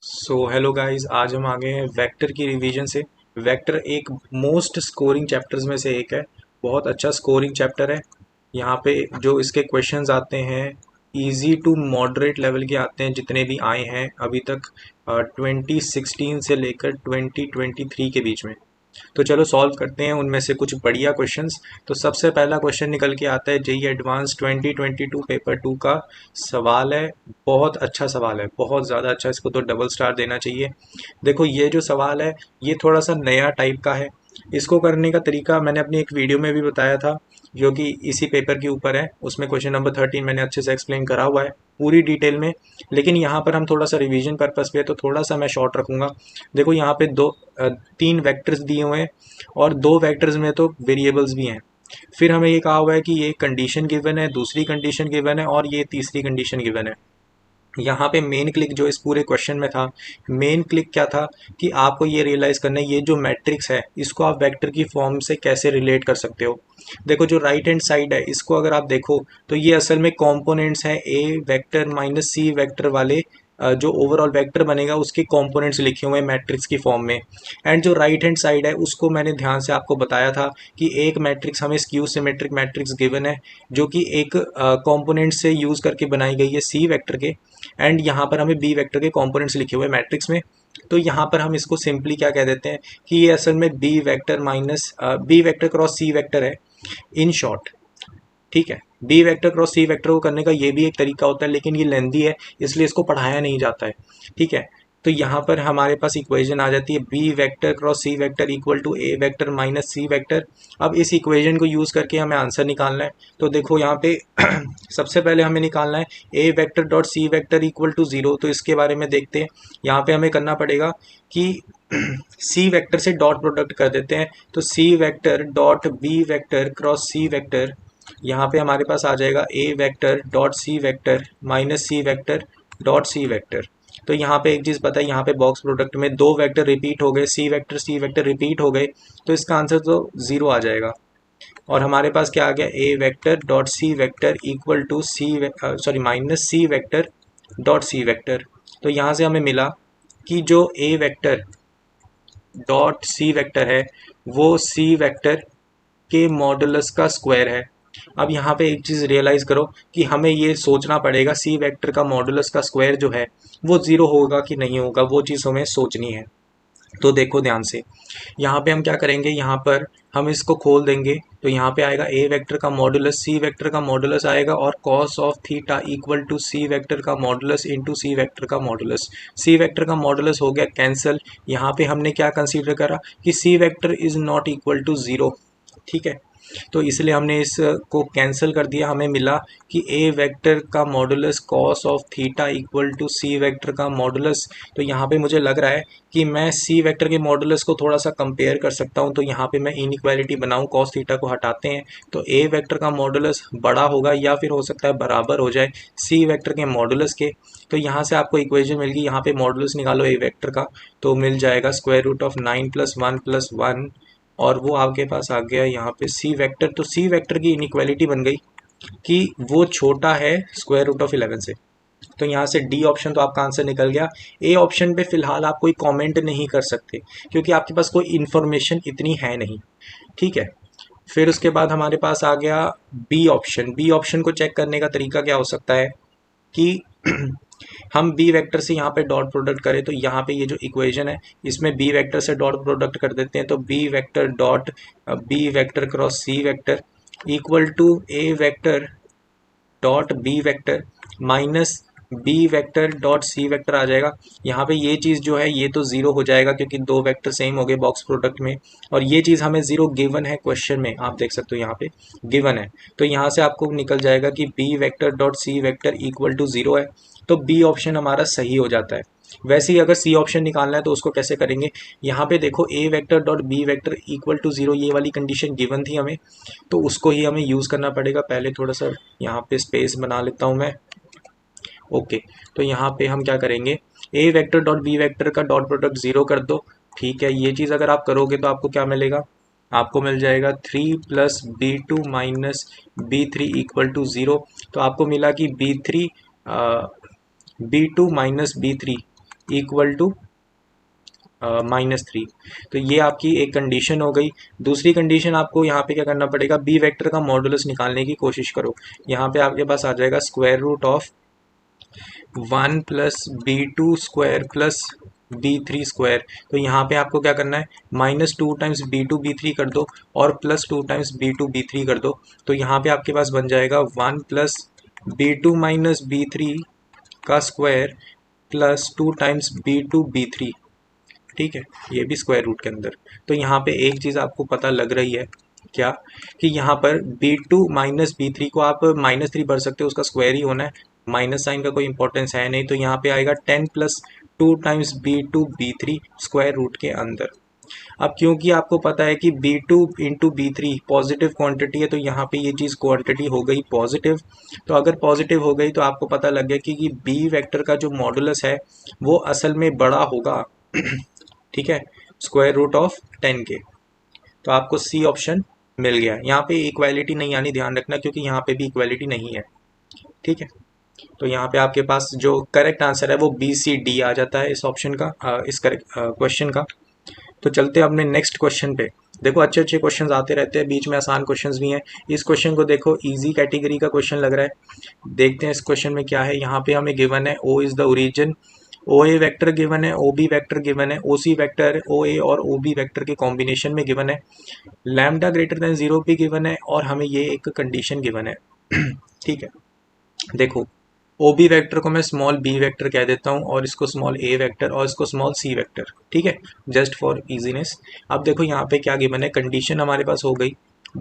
Hello guys, आज हम आ गए हैं वेक्टर की रिवीजन से। वेक्टर एक मोस्ट स्कोरिंग चैप्टर्स में से एक है। बहुत अच्छा स्कोरिंग चैप्टर है। यहाँ पे जो इसके क्वेश्चंस आते हैं इजी टू मॉडरेट लेवल के आते हैं, जितने भी आए हैं अभी तक 2016 से लेकर 2023 के बीच में। तो चलो सॉल्व करते हैं उनमें से कुछ बढ़िया क्वेश्चंस। तो सबसे पहला क्वेश्चन निकल के आता है जेई एडवांस 2022 पेपर 2 का। सवाल है, बहुत अच्छा सवाल है, बहुत ज़्यादा अच्छा, इसको तो डबल स्टार देना चाहिए। देखो ये जो सवाल है ये थोड़ा सा नया टाइप का है। इसको करने का तरीका मैंने अपनी एक वीडियो में भी बताया था, जो कि इसी पेपर के ऊपर है। उसमें क्वेश्चन नंबर 13 मैंने अच्छे से एक्सप्लेन करा हुआ है पूरी डिटेल में। लेकिन यहाँ पर हम थोड़ा सा रिवीजन पर्पस पे है तो थोड़ा सा मैं शॉर्ट रखूँगा। देखो यहाँ पे तीन वेक्टर्स दिए हुए हैं और दो वेक्टर्स में तो वेरिएबल्स भी हैं। फिर हमें ये कहा हुआ है कि ये कंडीशन गिवन है, दूसरी कंडीशन गिवन है और ये तीसरी कंडीशन गिवन है। यहाँ पे मेन क्लिक जो इस पूरे क्वेश्चन में था, मेन क्लिक क्या था कि आपको ये रियलाइज़ करना है ये जो मैट्रिक्स है इसको आप वेक्टर की फॉर्म से कैसे रिलेट कर सकते हो। देखो जो राइट हैंड साइड है इसको अगर आप देखो तो ये असल में कंपोनेंट्स हैं A vector minus C vector वाले। जो ओवरऑल वेक्टर बनेगा उसके कंपोनेंट्स लिखे हुए हैं मैट्रिक्स की फॉर्म में। एंड जो राइट हैंड साइड है उसको मैंने ध्यान से आपको बताया था कि एक मैट्रिक्स हमें स्क्यू सिमेट्रिक मैट्रिक्स गिवन है, जो कि एक कंपोनेंट से यूज़ करके बनाई गई है सी वेक्टर के। एंड यहाँ पर हमें बी वेक्टर के कंपोनेंट्स लिखे हुए मैट्रिक्स में। तो यहाँ पर हम इसको सिंपली क्या कह देते हैं कि ये असल में B vector minus B vector cross C vector है, इन शॉर्ट। ठीक है, B vector cross C vector को करने का ये भी एक तरीका होता है, लेकिन ये लेंदी है इसलिए इसको पढ़ाया नहीं जाता है। ठीक है, तो यहाँ पर हमारे पास इक्वेशन आ जाती है B vector cross C vector equal to A vector minus C vector. अब इस इक्वेशन को यूज़ करके हमें आंसर निकालना है। तो देखो यहाँ पे सबसे पहले हमें निकालना है A vector dot C vector equal to zero. तो इसके बारे में देखते हैं। यहाँ पे हमें करना पड़ेगा कि सी वेक्टर से डॉट प्रोडक्ट कर देते हैं। तो C vector dot B vector cross C vector, यहाँ पे हमारे पास आ जाएगा A vector dot C vector minus C vector dot C vector. तो यहाँ पे एक चीज़ पता है, यहाँ पे बॉक्स प्रोडक्ट में दो वेक्टर रिपीट हो गए, सी वेक्टर रिपीट हो गए, तो इसका आंसर तो ज़ीरो आ जाएगा। और हमारे पास क्या आ गया, A vector dot C vector equal to minus C vector dot C vector. तो यहाँ से हमें मिला कि जो A vector dot C vector है वो सी वेक्टर के मॉडुलस का स्क्वायर है। अब यहाँ पे एक चीज़ रियलाइज़ करो कि हमें ये सोचना पड़ेगा सी वेक्टर का मॉडुलस का स्क्वायर जो है वो ज़ीरो होगा कि नहीं होगा, वो चीज़ हमें सोचनी है। तो देखो ध्यान से, यहाँ पे हम क्या करेंगे, यहाँ पर हम इसको खोल देंगे तो यहाँ पे आएगा ए वेक्टर का मॉडुलस, सी वेक्टर का मॉडुलस आएगा और cos of theta equal to C vector का मॉडुलस इंटू सी वेक्टर का मॉडुलस। सी वेक्टर का मॉडुलस हो गया कैंसिल। यहाँ पे हमने क्या कंसीडर करा कि C vector is not equal to zero. ठीक है, तो इसलिए हमने इसको कैंसिल कर दिया। हमें मिला कि ए वेक्टर का modulus cos of theta equal to C vector का मॉडुलस। तो यहाँ पे मुझे लग रहा है कि मैं सी वेक्टर के मॉडुलस को थोड़ा सा कंपेयर कर सकता हूँ। तो यहाँ पे मैं इनइक्वालिटी बनाऊँ, कॉस थीटा को हटाते हैं तो ए वेक्टर का मॉडुलस बड़ा होगा या फिर हो सकता है बराबर हो जाए सी वेक्टर के मॉडुलस के। तो यहाँ से आपको इक्वेशन मिल गई, यहाँ पे मॉडुलस निकालो ए वेक्टर का तो मिल जाएगा स्क्वायर रूट ऑफ 9 + 1 और वो आपके पास आ गया यहाँ पे सी वेक्टर। तो सी वेक्टर की इनइक्वालिटी बन गई कि वो छोटा है स्क्वायर रूट ऑफ 11 से। तो यहाँ से डी ऑप्शन तो आपका आंसर निकल गया। ए ऑप्शन पे फिलहाल आप कोई कमेंट नहीं कर सकते क्योंकि आपके पास कोई इन्फॉर्मेशन इतनी है नहीं। ठीक है, फिर उसके बाद हमारे पास आ गया बी ऑप्शन। बी ऑप्शन को चेक करने का तरीका क्या हो सकता है कि हम बी वेक्टर से यहाँ पे डॉट प्रोडक्ट करें तो यहाँ पे ये जो इक्वेशन है इसमें बी वेक्टर से डॉट प्रोडक्ट कर देते हैं। तो B vector dot B vector cross C vector equal to A vector dot B vector minus B vector dot C vector आ जाएगा। यहाँ पे ये चीज़ जो है ये तो ज़ीरो हो जाएगा क्योंकि दो वेक्टर सेम हो गए बॉक्स प्रोडक्ट में। और ये चीज़ हमें ज़ीरो गिवन है क्वेश्चन में, आप देख सकते हो यहाँ पे गिवन है। तो यहाँ से आपको निकल जाएगा कि B vector dot C vector equal to zero है। तो बी ऑप्शन हमारा सही हो जाता है। वैसे ही अगर सी ऑप्शन निकालना है तो उसको कैसे करेंगे, यहाँ पे देखो A vector dot B vector equal to zero ये वाली कंडीशन गिवन थी हमें, तो उसको ही हमें यूज़ करना पड़ेगा। पहले थोड़ा सा यहाँ पे स्पेस बना लेता हूँ मैं। ओके, तो यहाँ पे हम क्या करेंगे, ए वेक्टर डॉट बी वेक्टर का डॉट प्रोडक्ट ज़ीरो कर दो। ठीक है, ये चीज़ अगर आप करोगे तो आपको क्या मिलेगा, आपको मिल जाएगा 3 + B2 - B3 equal to zero. तो आपको मिला कि B2 - B3 इक्वल टू -3। तो ये आपकी एक कंडीशन हो गई। दूसरी कंडीशन आपको यहाँ पे क्या करना पड़ेगा, बी वेक्टर का मॉडुलस निकालने की कोशिश करो। यहाँ पे आपके पास आ जाएगा square root of 1 plus b2 square plus b3 square. तो यहाँ पे आपको क्या करना है, -2 टाइम्स b2 b3 कर दो और +2 टाइम्स b2 b3 कर दो। तो यहाँ पे आपके पास बन जाएगा 1 प्लस b2 - b3 का स्क्वायर +2 टाइम्स b2 b3। ठीक है, ये भी स्क्वायर रूट के अंदर। तो यहाँ पे एक चीज़ आपको पता लग रही है क्या, कि यहाँ पर b2 - b3 को आप -3 भर सकते हो, उसका स्क्वायर ही होना है, माइनस साइन का कोई इंपॉर्टेंस है नहीं। तो यहाँ पे आएगा 10 + 2 times b2 b3 square root के अंदर। अब क्योंकि आपको पता है कि b2 × b3 पॉजिटिव क्वांटिटी है, तो यहाँ पे ये चीज़ क्वांटिटी हो गई पॉजिटिव। तो अगर पॉजिटिव हो गई तो आपको पता लग गया कि b वेक्टर का जो मॉडुलस है वो असल में बड़ा होगा ठीक है, स्क्वायर रूट ऑफ 10 के। तो आपको सी ऑप्शन मिल गया। यहाँ पे इक्वालिटी नहीं आनी, ध्यान रखना, क्योंकि यहाँ पे भी इक्वालिटी नहीं है। ठीक है, तो यहाँ पे आपके पास जो करेक्ट आंसर है वो BCD आ जाता है इस ऑप्शन का, इस करेक्ट क्वेश्चन का। तो चलते हैं अपने नेक्स्ट क्वेश्चन पे। देखो अच्छे अच्छे क्वेश्चंस आते रहते हैं, बीच में आसान क्वेश्चंस भी हैं। इस क्वेश्चन को देखो, इजी कैटेगरी का क्वेश्चन लग रहा है। देखते हैं इस क्वेश्चन में क्या है। यहाँ पे हमें गिवन है O is the origin, OA vector given है, OB वेक्टर गिवन है, OC वेक्टर OA और OB वेक्टर के कॉम्बिनेशन में गिवन है, लैम्डा ग्रेटर देन 0 भी गिवन है, और हमें ये एक कंडीशन गिवन है ठीक है, देखो OB वेक्टर को मैं स्मॉल b वेक्टर कह देता हूँ, और इसको स्मॉल a वेक्टर, और इसको स्मॉल c वेक्टर। ठीक है, जस्ट फॉर इजीनेस। अब देखो यहाँ पे क्या गिवन है, कंडीशन हमारे पास हो गई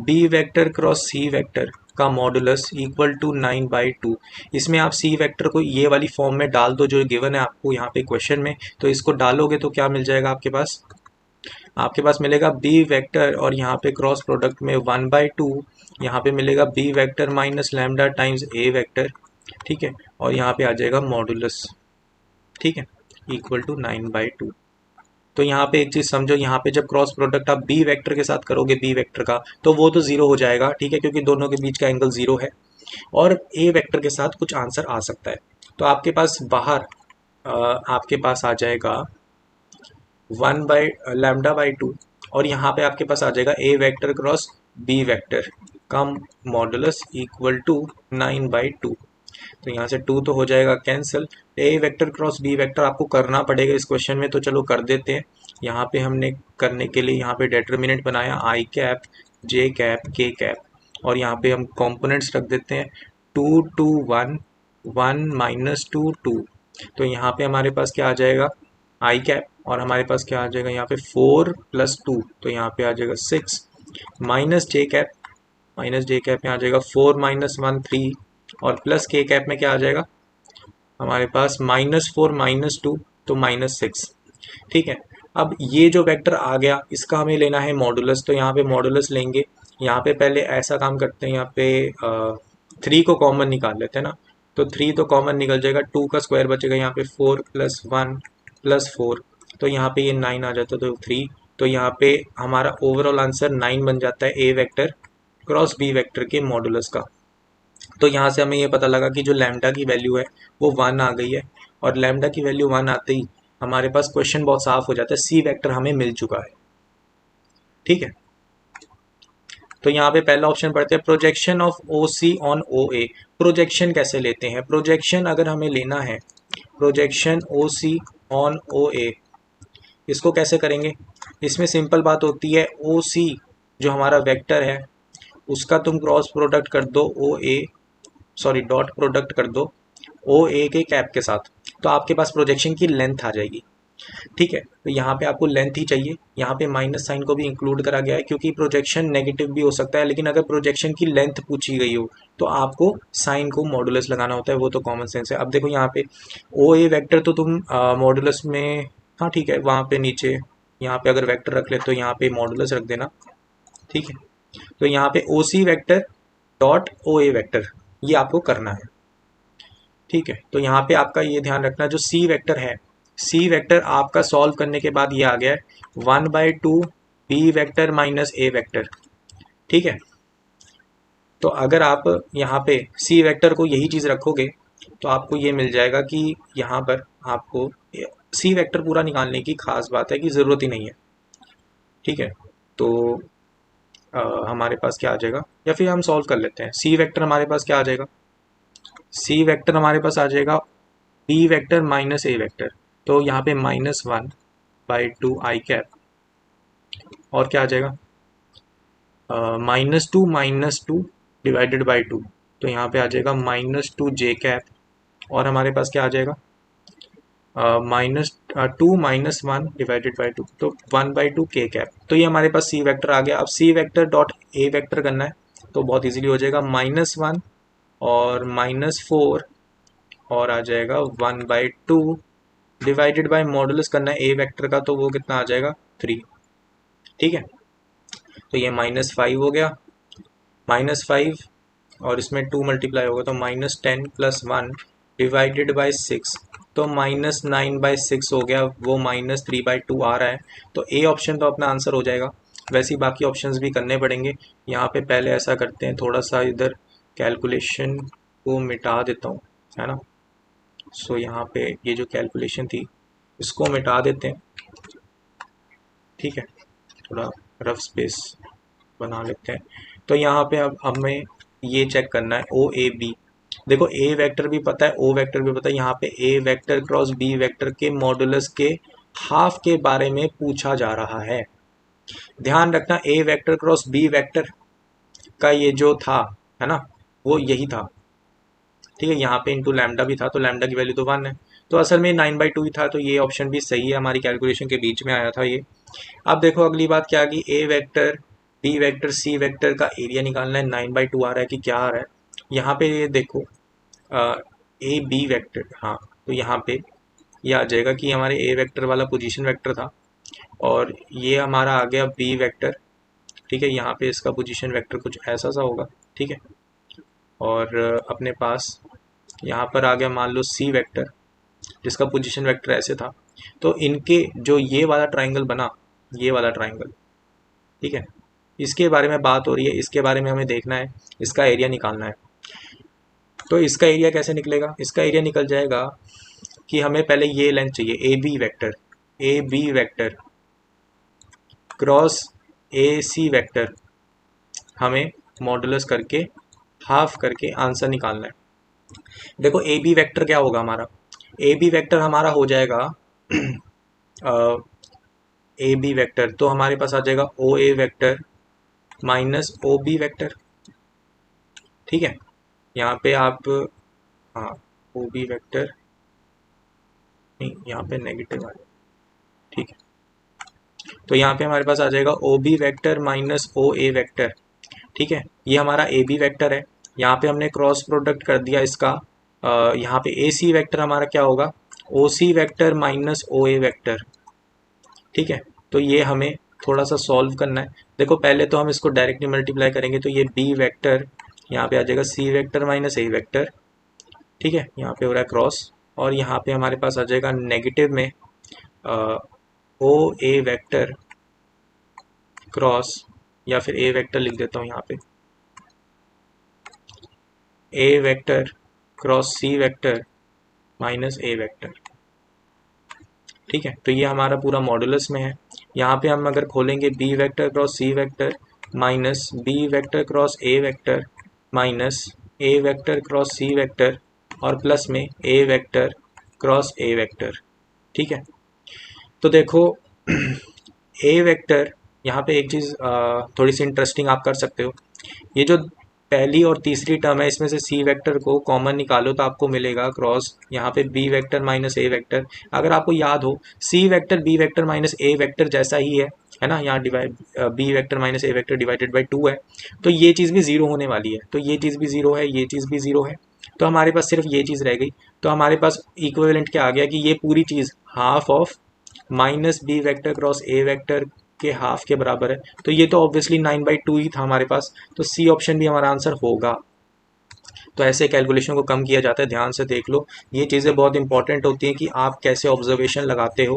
b vector cross c vector का मॉडुलस इक्वल टू 9/2। इसमें आप c वेक्टर को ये वाली फॉर्म में डाल दो जो गिवन है आपको यहाँ पे क्वेश्चन में। तो इसको डालोगे तो क्या मिल जाएगा आपके पास, आपके पास मिलेगा b वेक्टर, और यहाँ पे क्रॉस प्रोडक्ट में 1/2, यहाँ पे मिलेगा b vector minus lambda times a vector. ठीक है, और यहाँ पे आ जाएगा मॉडुलस, ठीक है, इक्वल टू 9/2। तो यहाँ पे एक चीज़ समझो, यहाँ पे जब क्रॉस प्रोडक्ट आप बी वेक्टर के साथ करोगे बी वेक्टर का, तो वो तो जीरो हो जाएगा। ठीक है, क्योंकि दोनों के बीच का एंगल जीरो है, और ए वेक्टर के साथ कुछ आंसर आ सकता है। तो आपके पास बाहर आपके पास आ जाएगा 1/λ/2, और यहाँ पे आपके पास आ जाएगा A vector cross B vector का मॉडुलस इक्वल टू 9/2। तो यहाँ से 2 तो हो जाएगा कैंसिल। ए वेक्टर क्रॉस बी वेक्टर आपको करना पड़ेगा इस क्वेश्चन में, तो चलो कर देते हैं। यहाँ पे हमने करने के लिए यहाँ पे डिटर्मिनेंट बनाया i cap j cap k cap, और यहाँ पे हम कंपोनेंट्स रख देते हैं 2 2 1 1 - 2 2। तो यहाँ पे हमारे पास क्या आ जाएगा i कैप, और हमारे पास क्या आ जाएगा यहाँ पे 4 + 2, तो यहाँ पे आ जाएगा 6 माइनस j कैप, में आ जाएगा 4 - 1 3, और प्लस k कैप में क्या आ जाएगा हमारे पास -4 - 2, तो -6। ठीक है, अब ये जो वेक्टर आ गया इसका हमें लेना है मॉडुलस। तो यहाँ पे मॉडुलस लेंगे, यहाँ पे पहले ऐसा काम करते हैं, यहाँ पे 3 को कॉमन निकाल लेते हैं ना। तो 3 तो कॉमन निकल जाएगा, 2 का स्क्वायर बचेगा यहाँ पे 4 + 1 + 4, तो यहाँ पे ये 9 आ जाता है, तो 3। तो यहाँ पे हमारा ओवरऑल आंसर 9 बन जाता है A vector cross B vector के मॉडुलस का। तो यहाँ से हमें ये पता लगा कि जो लैम्डा की वैल्यू है वो 1 आ गई है, और लैम्डा की वैल्यू 1 आते ही हमारे पास क्वेश्चन बहुत साफ हो जाता है, सी वेक्टर हमें मिल चुका है। ठीक है, तो यहाँ पे पहला ऑप्शन पढ़ते हैं, projection of O C on O A. Projection कैसे लेते हैं, प्रोजेक्शन अगर हमें लेना है, projection O C on O ए, इसको कैसे करेंगे। इसमें सिंपल बात होती है, ओ सी जो हमारा वेक्टर है उसका तुम क्रॉस प्रोडक्ट कर दो ओ ए, सॉरी डॉट प्रोडक्ट कर दो ओ ए के कैप के साथ, तो आपके पास प्रोजेक्शन की लेंथ आ जाएगी। ठीक है, तो यहाँ पे आपको लेंथ ही चाहिए, यहाँ पे माइनस साइन को भी इंक्लूड करा गया है, क्योंकि प्रोजेक्शन नेगेटिव भी हो सकता है, लेकिन अगर प्रोजेक्शन की लेंथ पूछी गई हो तो आपको साइन को मॉडुलस लगाना होता है, वो तो कॉमन सेंस है। अब देखो यहाँ पे ओ ए वेक्टर तो तुम मॉडुलस में, हाँ ठीक है, वहाँ पे नीचे यहाँ पे अगर वेक्टर रख ले तो यहाँ पे मॉडुलस रख देना। ठीक है, तो यहाँ पे ओ C vector dot O A vector ये आपको करना है। ठीक है, तो यहाँ पे आपका ये ध्यान रखना, जो सी वेक्टर है, सी वेक्टर आपका सॉल्व करने के बाद ये आ गया है 1/2 बी वेक्टर माइनस ए वेक्टर। ठीक है, तो अगर आप यहाँ पे सी वेक्टर को यही चीज़ रखोगे तो आपको ये मिल जाएगा कि यहाँ पर आपको सी वेक्टर पूरा निकालने की खास बात है कि ज़रूरत ही नहीं है। ठीक है, तो हमारे पास क्या आ जाएगा, या फिर हम सॉल्व कर लेते हैं। सी वेक्टर हमारे पास क्या आ जाएगा, सी वेक्टर हमारे पास आ जाएगा बी वेक्टर माइनस ए वेक्टर। तो यहाँ पे -1/2 i कैप, और क्या आ जाएगा -2 डिवाइडेड बाई 2, तो यहाँ पे आ जाएगा -2 j कैप। और हमारे पास क्या आ जाएगा -2 - 1 डिवाइडेड बाई 2, तो 1/2 k कैप। तो ये हमारे पास सी वेक्टर आ गया। अब C vector dot A vector करना है तो बहुत इजीली हो जाएगा, -1 और -4, और आ जाएगा 1/2 डिवाइडेड बाय मॉडुलस करना है ए वेक्टर का, तो वो कितना आ जाएगा 3। ठीक है, तो ये -5 हो गया, -5 और इसमें 2 मल्टीप्लाई होगा तो -10 + 1 डिवाइडेड बाय 6, तो -9/6 हो गया, वो -3/2 आ रहा है। तो ए ऑप्शन तो अपना आंसर हो जाएगा। वैसे ही बाकी ऑप्शंस भी करने पड़ेंगे। यहाँ पे पहले ऐसा करते हैं, थोड़ा सा इधर कैलकुलेशन को मिटा देता हूँ, है ना। सो यहाँ पे ये जो कैलकुलेशन थी इसको मिटा देते हैं। ठीक है, थोड़ा रफ स्पेस बना लेते हैं। तो यहाँ पे अब हमें ये चेक करना है ओ ए बी। देखो ए वेक्टर भी पता है, ओ वेक्टर भी पता है। यहाँ पे A vector cross B vector के मॉडुलस के हाफ के बारे में पूछा जा रहा है। ध्यान रखना, ए वेक्टर क्रॉस बी वेक्टर का ये जो था, है ना, वो यही था। ठीक है, यहाँ पे इंटू लैम्डा भी था, तो लैम्डा की वैल्यू तो 1 है। तो असल में 9/2 ही था, तो ये ऑप्शन भी सही है, हमारी कैलकुलेशन के बीच में आया था ये। अब देखो अगली बात क्या, कि A vector B vector C vector का एरिया निकालना है। 9/2 आ रहा है कि क्या आ रहा है, यहाँ पे ये देखो ए बी वेक्टर, हाँ, तो यहाँ पे ये आ जाएगा कि हमारे ए वेक्टर वाला पोजीशन वेक्टर था, और ये हमारा आ गया बी वेक्टर। ठीक है, यहाँ पे इसका पोजीशन वेक्टर कुछ ऐसा सा होगा। ठीक है, और अपने पास यहाँ पर आ गया मान लो सी वेक्टर, जिसका पोजीशन वेक्टर ऐसे था। तो इनके जो ये वाला ट्राइंगल बना, ये वाला ट्राइंगल, ठीक है, इसके बारे में बात हो रही है, इसके बारे में हमें देखना है, इसका एरिया निकालना है। तो इसका एरिया कैसे निकलेगा, इसका एरिया निकल जाएगा कि हमें पहले ये लेंथ चाहिए, A B vector cross A C vector, हमें मॉडुलस करके हाफ करके आंसर निकालना है। देखो ए बी वेक्टर क्या होगा हमारा, ए बी वेक्टर हमारा हो जाएगा ए बी वेक्टर, तो हमारे पास आ जाएगा O A vector minus O B vector. ठीक है, यहाँ पे आप, हाँ, ओ बी वेक्टर नहीं, यहाँ पे नेगेटिव आ जाएगा। ठीक है, तो यहाँ पे हमारे पास आ जाएगा ओ B vector minus O A vector. ठीक है, ये हमारा ए बी वेक्टर है, यहाँ पे हमने क्रॉस प्रोडक्ट कर दिया इसका। यहाँ पे ए सी वेक्टर हमारा क्या होगा, ओ C vector minus O A vector. ठीक है, तो ये हमें थोड़ा सा सॉल्व करना है। देखो पहले तो हम इसको डायरेक्टली मल्टीप्लाई करेंगे, तो ये बी वेक्टर यहाँ पे आ जाएगा सी वेक्टर माइनस ए वेक्टर। ठीक है, यहाँ पे हो रहा है क्रॉस, और यहाँ पे हमारे पास आ जाएगा नेगेटिव में ओ ए वेक्टर क्रॉस, या फिर ए वेक्टर लिख देता हूँ यहाँ पे, A vector cross C vector minus A vector. ठीक है, तो ये हमारा पूरा मॉडुलस में है। यहाँ पे हम अगर खोलेंगे B vector cross C vector minus B vector cross A vector minus A vector cross C vector, और प्लस में A vector cross A vector. ठीक है, तो देखो ए वेक्टर, यहाँ पे एक चीज़ थोड़ी सी इंटरेस्टिंग आप कर सकते हो, ये जो पहली और तीसरी टर्म है इसमें से सी वेक्टर को कॉमन निकालो तो आपको मिलेगा क्रॉस यहाँ पे बी वेक्टर माइनस ए वेक्टर। अगर आपको याद हो, C vector B vector minus ए वेक्टर जैसा ही है ना, यहाँ divide B vector minus A vector divided by 2 है, तो ये चीज़ भी ज़ीरो होने वाली है, तो ये चीज़ भी ज़ीरो है, ये चीज़ भी ज़ीरो है, तो हमारे पास सिर्फ ये चीज़ रह गई। तो हमारे पास इक्विवेलेंट क्या आ गया कि ये पूरी चीज़ half of minus B vector cross A vector के हाफ के बराबर है। तो ये तो ऑब्वियसली 9/2 ही था हमारे पास, तो सी ऑप्शन भी हमारा आंसर होगा। तो ऐसे कैलकुलेशन को कम किया जाता है, ध्यान से देख लो, ये चीज़ें बहुत इंपॉर्टेंट होती हैं कि आप कैसे ऑब्जर्वेशन लगाते हो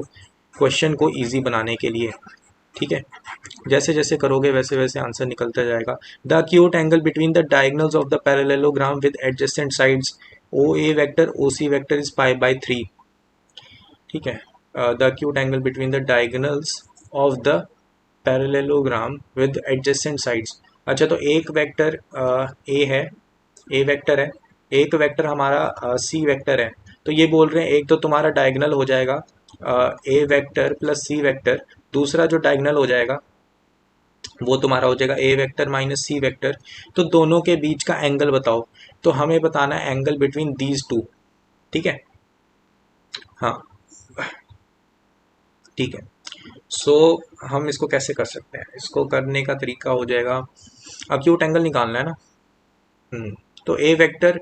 क्वेश्चन को ईजी बनाने के लिए। ठीक है, जैसे जैसे करोगे वैसे वैसे आंसर निकलता जाएगा। The acute angle between the diagonals of the parallelogram with adjacent sides O A vector O C vector is pi by 3। ठीक है, the acute angle between the diagonals of the parallelogram with adjacent sides. अच्छा, तो एक vector A है, A vector है, एक vector हमारा सी vector है। तो ये बोल रहे हैं एक तो तुम्हारा डायगोनल हो जाएगा A vector plus C vector, दूसरा जो डायगोनल हो जाएगा वो तुम्हारा हो जाएगा A vector minus C vector. तो दोनों के बीच का एंगल बताओ। तो हमें बताना है एंगल बिटवीन दीज टू। ठीक है, हाँ ठीक है। सो हम इसको कैसे कर सकते हैं, इसको करने का तरीका हो जाएगा, अक्यूट एंगल निकालना है ना। तो A vector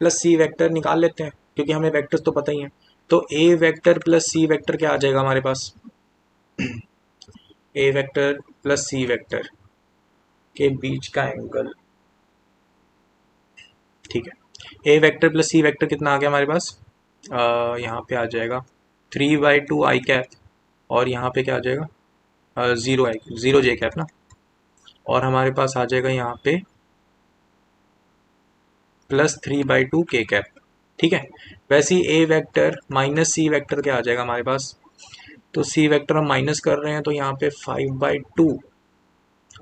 plus C vector निकाल लेते हैं क्योंकि हमें वेक्टर्स तो पता ही है। तो A vector plus C vector क्या आ जाएगा हमारे पास, ए वेक्टर प्लस सी वेक्टर के बीच का एंगल। ठीक है, A vector plus C vector कितना आ गया हमारे पास, यहाँ पे आ जाएगा 3/2 आई कैप, और यहाँ पे क्या आ जाएगा 0 आई, 0 जे कैप ना, और हमारे पास आ जाएगा यहाँ पे +3/2 के कैप। ठीक है, वैसे ही ए वेक्टर माइनस सी वेक्टर क्या आ जाएगा हमारे पास, तो सी वेक्टर हम माइनस कर रहे हैं तो यहाँ पे 5/2,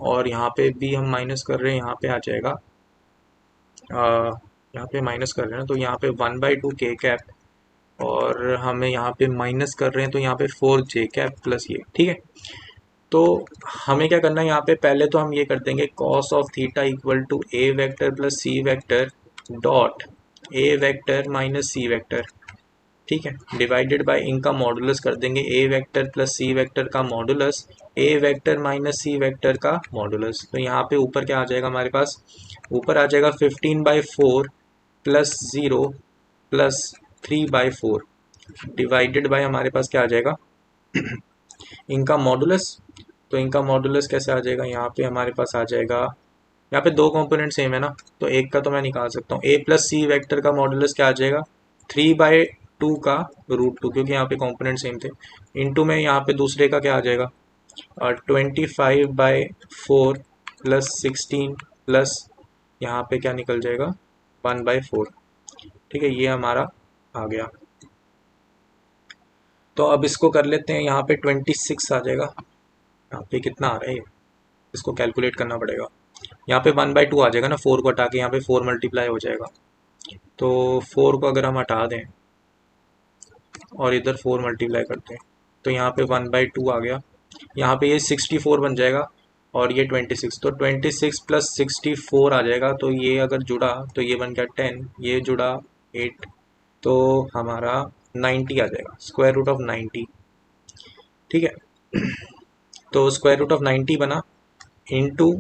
और यहाँ पे भी हम माइनस कर रहे हैं, यहाँ पे आ जाएगा यहाँ पे माइनस कर रहे हैं तो यहाँ पे 1/2 के कैप, और हमें यहाँ पे माइनस कर रहे हैं तो यहाँ पे 4 जे कैप प्लस ये। ठीक है, तो हमें क्या करना है यहाँ पे, पहले तो हम ये कर देंगे cos of theta equal to A vector plus C vector dot A vector minus C vector. ठीक है, डिवाइडेड बाय इनका मॉडुलस कर देंगे, A vector plus C vector का modulus A vector minus C vector का मॉडुलस। तो यहाँ पे ऊपर क्या आ जाएगा हमारे पास, ऊपर आ जाएगा 15/4 प्लस 0 प्लस 3/4 डिवाइडेड बाय हमारे पास क्या आ जाएगा इनका मॉडुलस। तो इनका मॉडुलस कैसे आ जाएगा, यहाँ पे हमारे पास आ जाएगा, यहाँ पे दो कंपोनेंट सेम है ना, तो एक का तो मैं निकाल सकता हूँ, ए प्लस सी वेक्टर का मॉडुलस क्या आ जाएगा 3/2 का √2, क्योंकि यहाँ पे कंपोनेंट सेम थे, इनटू में यहाँ पे दूसरे का क्या आ जाएगा 25/4 प्लस 16 प्लस यहाँ पे क्या निकल जाएगा 1/4। ठीक है, ये हमारा आ गया। तो अब इसको कर लेते हैं, यहाँ पे 26 आ जाएगा, यहाँ पे कितना आ रहा है इसको कैलकुलेट करना पड़ेगा। यहाँ पे 1/2 आ जाएगा ना, 4 को हटा के यहाँ पे 4 मल्टीप्लाई हो जाएगा, तो 4 को अगर हम हटा दें और इधर 4 मल्टीप्लाई करते हैं तो यहाँ पे 1/2 आ गया, यहाँ पे ये 64 बन जाएगा, और ये 26, तो 26 प्लस 64 आ जाएगा, तो ये अगर जुड़ा तो ये बन गया 10, ये जुड़ा 8, तो हमारा 90 आ जाएगा, स्क्वायर रूट ऑफ 90। ठीक है, तो स्क्वायर रूट ऑफ 90 बना इंटू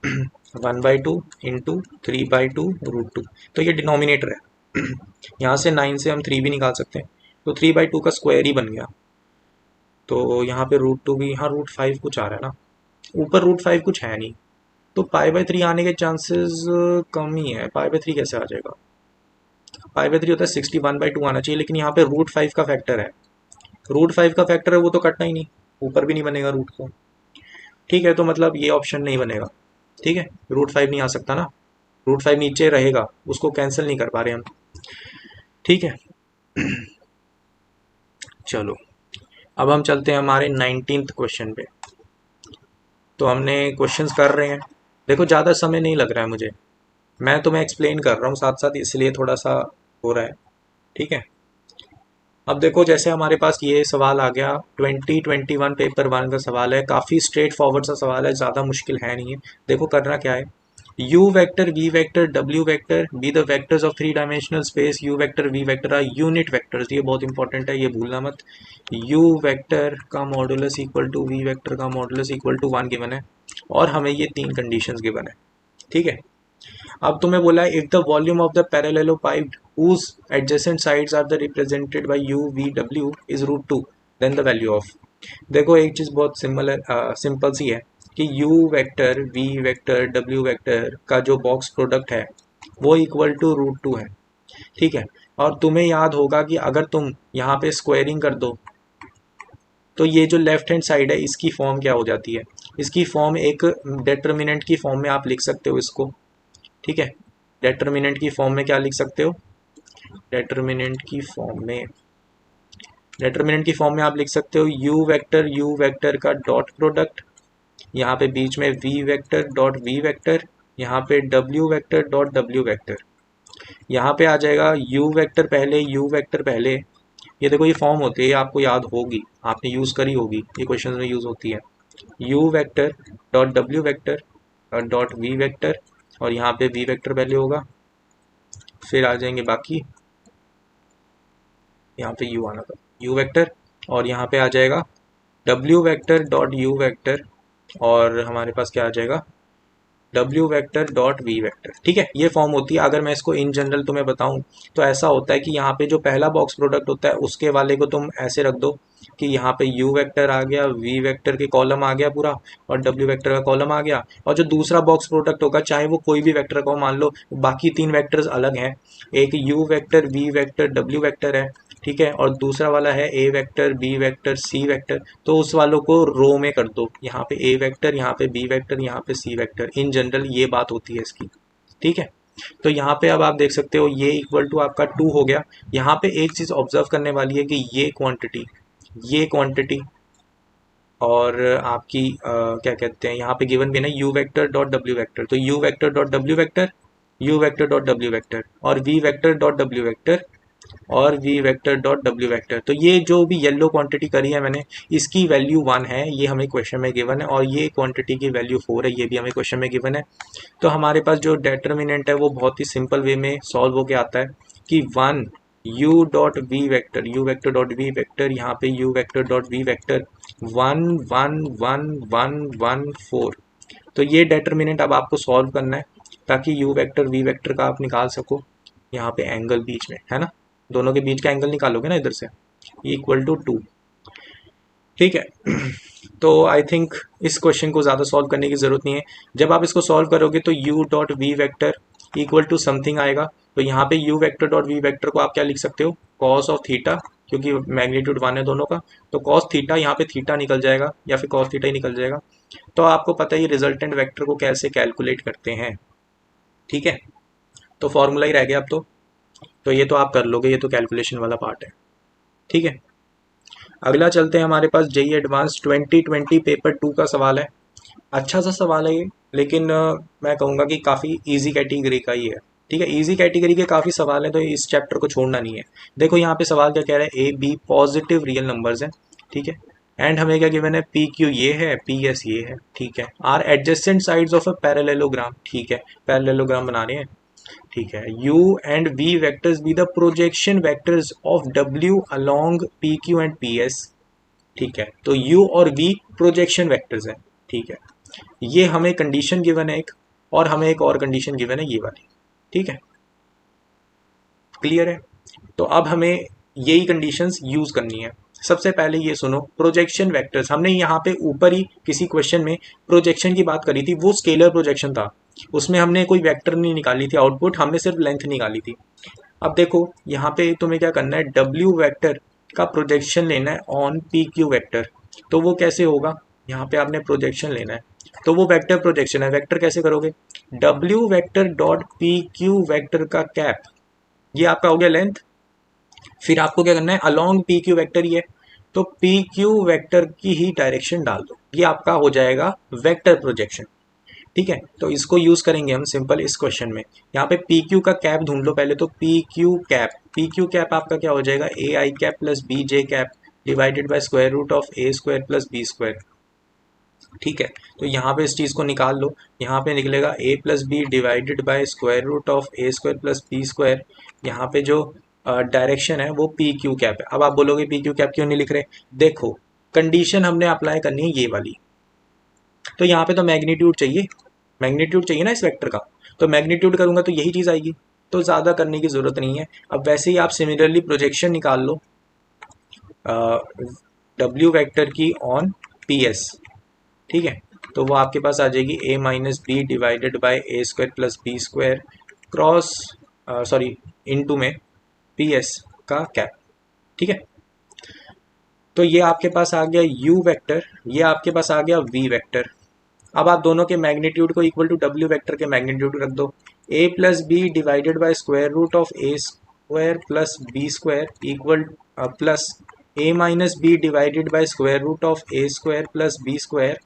1/2 इंटू 3/2 √2, तो ये डिनोमिनेटर है। यहाँ से 9 से हम 3 भी निकाल सकते हैं, तो 3/2 का स्क्वायर ही बन गया। तो यहाँ पे √2 भी, यहाँ √5 कुछ आ रहा है ना, ऊपर √5 कुछ है नहीं, तो π/3 आने के चांसेस कम ही है। π/3 कैसे आ जाएगा, π/3 होता है 61/2 आना चाहिए, लेकिन यहाँ पे √5 का फैक्टर है, √5 का फैक्टर है वो तो कटना ही नहीं, ऊपर भी नहीं बनेगा रूट को। ठीक है, तो मतलब ये ऑप्शन नहीं बनेगा। ठीक है, √5 नहीं आ सकता ना, √5 नीचे रहेगा, उसको कैंसिल नहीं कर पा रहे हम। ठीक है, चलो अब हम चलते हैं हमारे 19th क्वेश्चन पे। तो हमने क्वेश्चंस कर रहे हैं, देखो ज़्यादा समय नहीं लग रहा है मुझे, मैं तुम्हें एक्सप्लेन कर रहा हूँ साथ साथ, इसलिए थोड़ा सा हो रहा है। ठीक है, अब देखो जैसे हमारे पास ये सवाल आ गया 2021 पेपर 1 का सवाल है, काफ़ी स्ट्रेट फॉरवर्ड सा सवाल है, ज़्यादा मुश्किल है नहीं है। देखो करना क्या है, u vector v vector w vector be the vectors of 3 dimensional space, u vector v vector are unit vectors, ये बहुत इंपॉर्टेंट है, ये भूलना मत। u वेक्टर का modulus equal to v vector का मॉडुलस इक्वल टू 1 गिवन है, और हमें ये 3 कंडीशंस गिवन है। ठीक है, अब तुम्हें बोला है if the volume of the parallelepiped whose adjacent sides are the represented by u v w is √2 then the value of। देखो एक चीज़ बहुत सिंपल सी है कि u vector v vector w vector का जो बॉक्स प्रोडक्ट है वो इक्वल टू √2 है। ठीक है, और तुम्हें याद होगा कि अगर तुम यहाँ पे स्क्वायरिंग कर दो तो ये जो लेफ्ट हैंड साइड है इसकी फॉर्म क्या हो जाती है, इसकी फॉर्म एक डेटर्मिनेंट की फॉर्म में आप लिख सकते हो इसको। ठीक है, डेटर्मिनेंट की फॉर्म में क्या लिख सकते हो, डेटर्मिनेंट की फॉर्म में डिटर्मिनेंट की फॉर्म में आप लिख सकते हो यू वेक्टर का डॉट प्रोडक्ट, यहाँ पे बीच में V vector dot V vector, यहाँ पे W vector dot W vector. यहाँ पे आ जाएगा यू वेक्टर पहले। ये देखो ये फॉर्म होती है, ये आपको याद होगी, आपने यूज़ करी होगी, ये क्वेश्चन में यूज़ होती है। U vector dot W vector dot V vector, और यहाँ पे वी वेक्टर पहले होगा, फिर आ जाएंगे बाकी, यहाँ पे यू आना था, यू वेक्टर, और यहाँ पे आ जाएगा W vector dot U vector, और हमारे पास क्या आ जाएगा W vector dot V vector. ठीक है, ये फॉर्म होती है। अगर मैं इसको इन जनरल तुम्हें बताऊं तो ऐसा होता है कि यहाँ पे जो पहला बॉक्स प्रोडक्ट होता है उसके वाले को तुम ऐसे रख दो कि यहाँ पे यू वेक्टर आ गया, वी वेक्टर के कॉलम आ गया पूरा, और डब्ल्यू वेक्टर का कॉलम आ गया, और जो दूसरा बॉक्स प्रोडक्ट होगा चाहे वो कोई भी वेक्टर का हो, मान लो बाकी तीन वेक्टर्स अलग हैं, एक U vector V vector W vector है, ठीक है, और दूसरा वाला है A vector B vector C vector, तो उस वालों को रो में कर दो, यहाँ पे ए वेक्टर, यहाँ पे बी वेक्टर, यहाँ पे सी वेक्टर। इन जनरल ये बात होती है इसकी। ठीक है, तो यहाँ पे अब आप देख सकते हो ये इक्वल टू आपका 2 हो गया। यहाँ पे एक चीज़ ऑब्जर्व करने वाली है कि ये क्वांटिटी और आपकी क्या कहते हैं, यहाँ पे गिवन भी है ना U vector dot W vector, तो you vector dot W vector, you vector dot W vector, और V vector dot W vector, और V vector dot W vector. तो ये जो भी येलो क्वांटिटी करी है मैंने, इसकी वैल्यू 1 है, ये हमें क्वेश्चन में गिवन है, और ये क्वांटिटी की वैल्यू 4 है, ये भी हमें क्वेश्चन में गिवन है। तो हमारे पास जो डिटर्मिनेंट है वो बहुत ही सिंपल वे में सॉल्व होके आता है कि 1 U dot V vector, you vector dot V vector, यहाँ पे U vector dot V vector 1 1 1 1 1 4। तो ये डिटर्मिनेंट अब आपको सॉल्व करना है ताकि यू वेक्टर वी वेक्टर का आप निकाल सको। यहाँ पे एंगल बीच में है ना, दोनों के बीच का एंगल निकालोगे ना इधर से, इक्वल टू 2। ठीक है, तो आई थिंक इस क्वेश्चन को ज़्यादा सॉल्व करने की ज़रूरत नहीं है। जब आप इसको सॉल्व करोगे तो U dot V vector equal to something आएगा, तो यहाँ पे U vector dot V vector को आप क्या लिख सकते हो, कॉस ऑफ थीटा, क्योंकि मैग्नीट्यूड 1 है दोनों का, तो कॉस थीटा, यहाँ पे थीटा निकल जाएगा या फिर कॉस थीटा ही निकल जाएगा। तो आपको पता है ये रिजल्टेंट वेक्टर को कैसे कैलकुलेट करते हैं। ठीक है, तो फॉर्मूला ही रह गया अब तो ये तो आप कर लोगे, ये तो कैलकुलेशन वाला पार्ट है। ठीक है, अगला चलते हैं, हमारे पास जेई एडवांस 2020 पेपर 2 का सवाल है। अच्छा सा सवाल है ये, लेकिन मैं कहूँगा कि काफ़ी इजी कैटेगरी का ही है। ठीक है, इजी कैटेगरी के काफ़ी सवाल हैं तो इस चैप्टर को छोड़ना नहीं है। देखो यहाँ पे सवाल क्या कह रहा है, A B positive real numbers हैं, ठीक है, एंड हमें क्या गिवन है, पी क्यू ये है, पी एस ये है, ठीक है, are adjacent sides of a parallelogram, ठीक है, पैरेललोग्राम बना रहे हैं, ठीक है, u and v vectors be the projection vectors of w along pq and ps। ठीक है, तो u और v प्रोजेक्शन वेक्टर्स हैं। ठीक है, ये हमें कंडीशन गिवन है एक, और हमें एक और कंडीशन गिवन है ये वाली। ठीक है, क्लियर है, तो अब हमें यही कंडीशंस यूज करनी है। सबसे पहले ये सुनो, प्रोजेक्शन वेक्टर्स, हमने यहाँ पे ऊपर ही किसी क्वेश्चन में प्रोजेक्शन की बात करी थी, वो स्केलर प्रोजेक्शन था, उसमें हमने कोई वेक्टर नहीं निकाली थी आउटपुट, हमने सिर्फ लेंथ निकाली थी। अब देखो यहाँ पे तुम्हें क्या करना है, डब्ल्यू वेक्टर का प्रोजेक्शन लेना है ऑन पी क्यू वेक्टर। तो वो कैसे होगा, यहाँ पे आपने प्रोजेक्शन लेना है, तो वो वेक्टर प्रोजेक्शन है, वेक्टर कैसे करोगे, W vector dot P Q vector का कैप, ये आपका हो गया लेंथ। फिर आपको क्या करना है, अलोंग पी क्यू वेक्टर ही है, तो पी क्यू वेक्टर की ही डायरेक्शन डाल दो, ये आपका हो जाएगा वेक्टर प्रोजेक्शन। ठीक है, तो इसको यूज करेंगे हम सिंपल इस क्वेश्चन में। यहाँ पे पी क्यू का कैप ढूंढ लो पहले, तो पी क्यू कैप आपका क्या हो जाएगा, A I cap plus B J cap divided by square root of A square plus B square. ठीक है, तो यहाँ पे इस चीज़ को निकाल लो, यहाँ पे निकलेगा A plus B divided by square root of A square plus B square. यहाँ पे जो डायरेक्शन है वो पी क्यू कैप है। अब आप बोलोगे पी क्यू कैप क्यों नहीं लिख रहे, देखो कंडीशन हमने अप्लाई करनी है ये वाली, तो यहाँ पे तो मैग्नीट्यूड चाहिए ना इस वेक्टर का, तो मैग्नीट्यूड करूंगा तो यही चीज़ आएगी, तो ज़्यादा करने की ज़रूरत नहीं है। अब वैसे ही आप सिमिलरली प्रोजेक्शन निकाल लो डब्ल्यू वेक्टर की ऑन पी एस। ठीक है, तो वो आपके पास आ जाएगी A minus B divided by A square plus B square cross into में पी एस का कैप। ठीक है, तो ये आपके पास आ गया u वेक्टर, ये आपके पास आ गया v वेक्टर। अब आप दोनों के मैग्नीट्यूड को इक्वल टू w वेक्टर के मैग्नीट्यूड रख दो, a plus B divided by square root of A square plus B square equal plus A minus B divided by square root of A square plus B square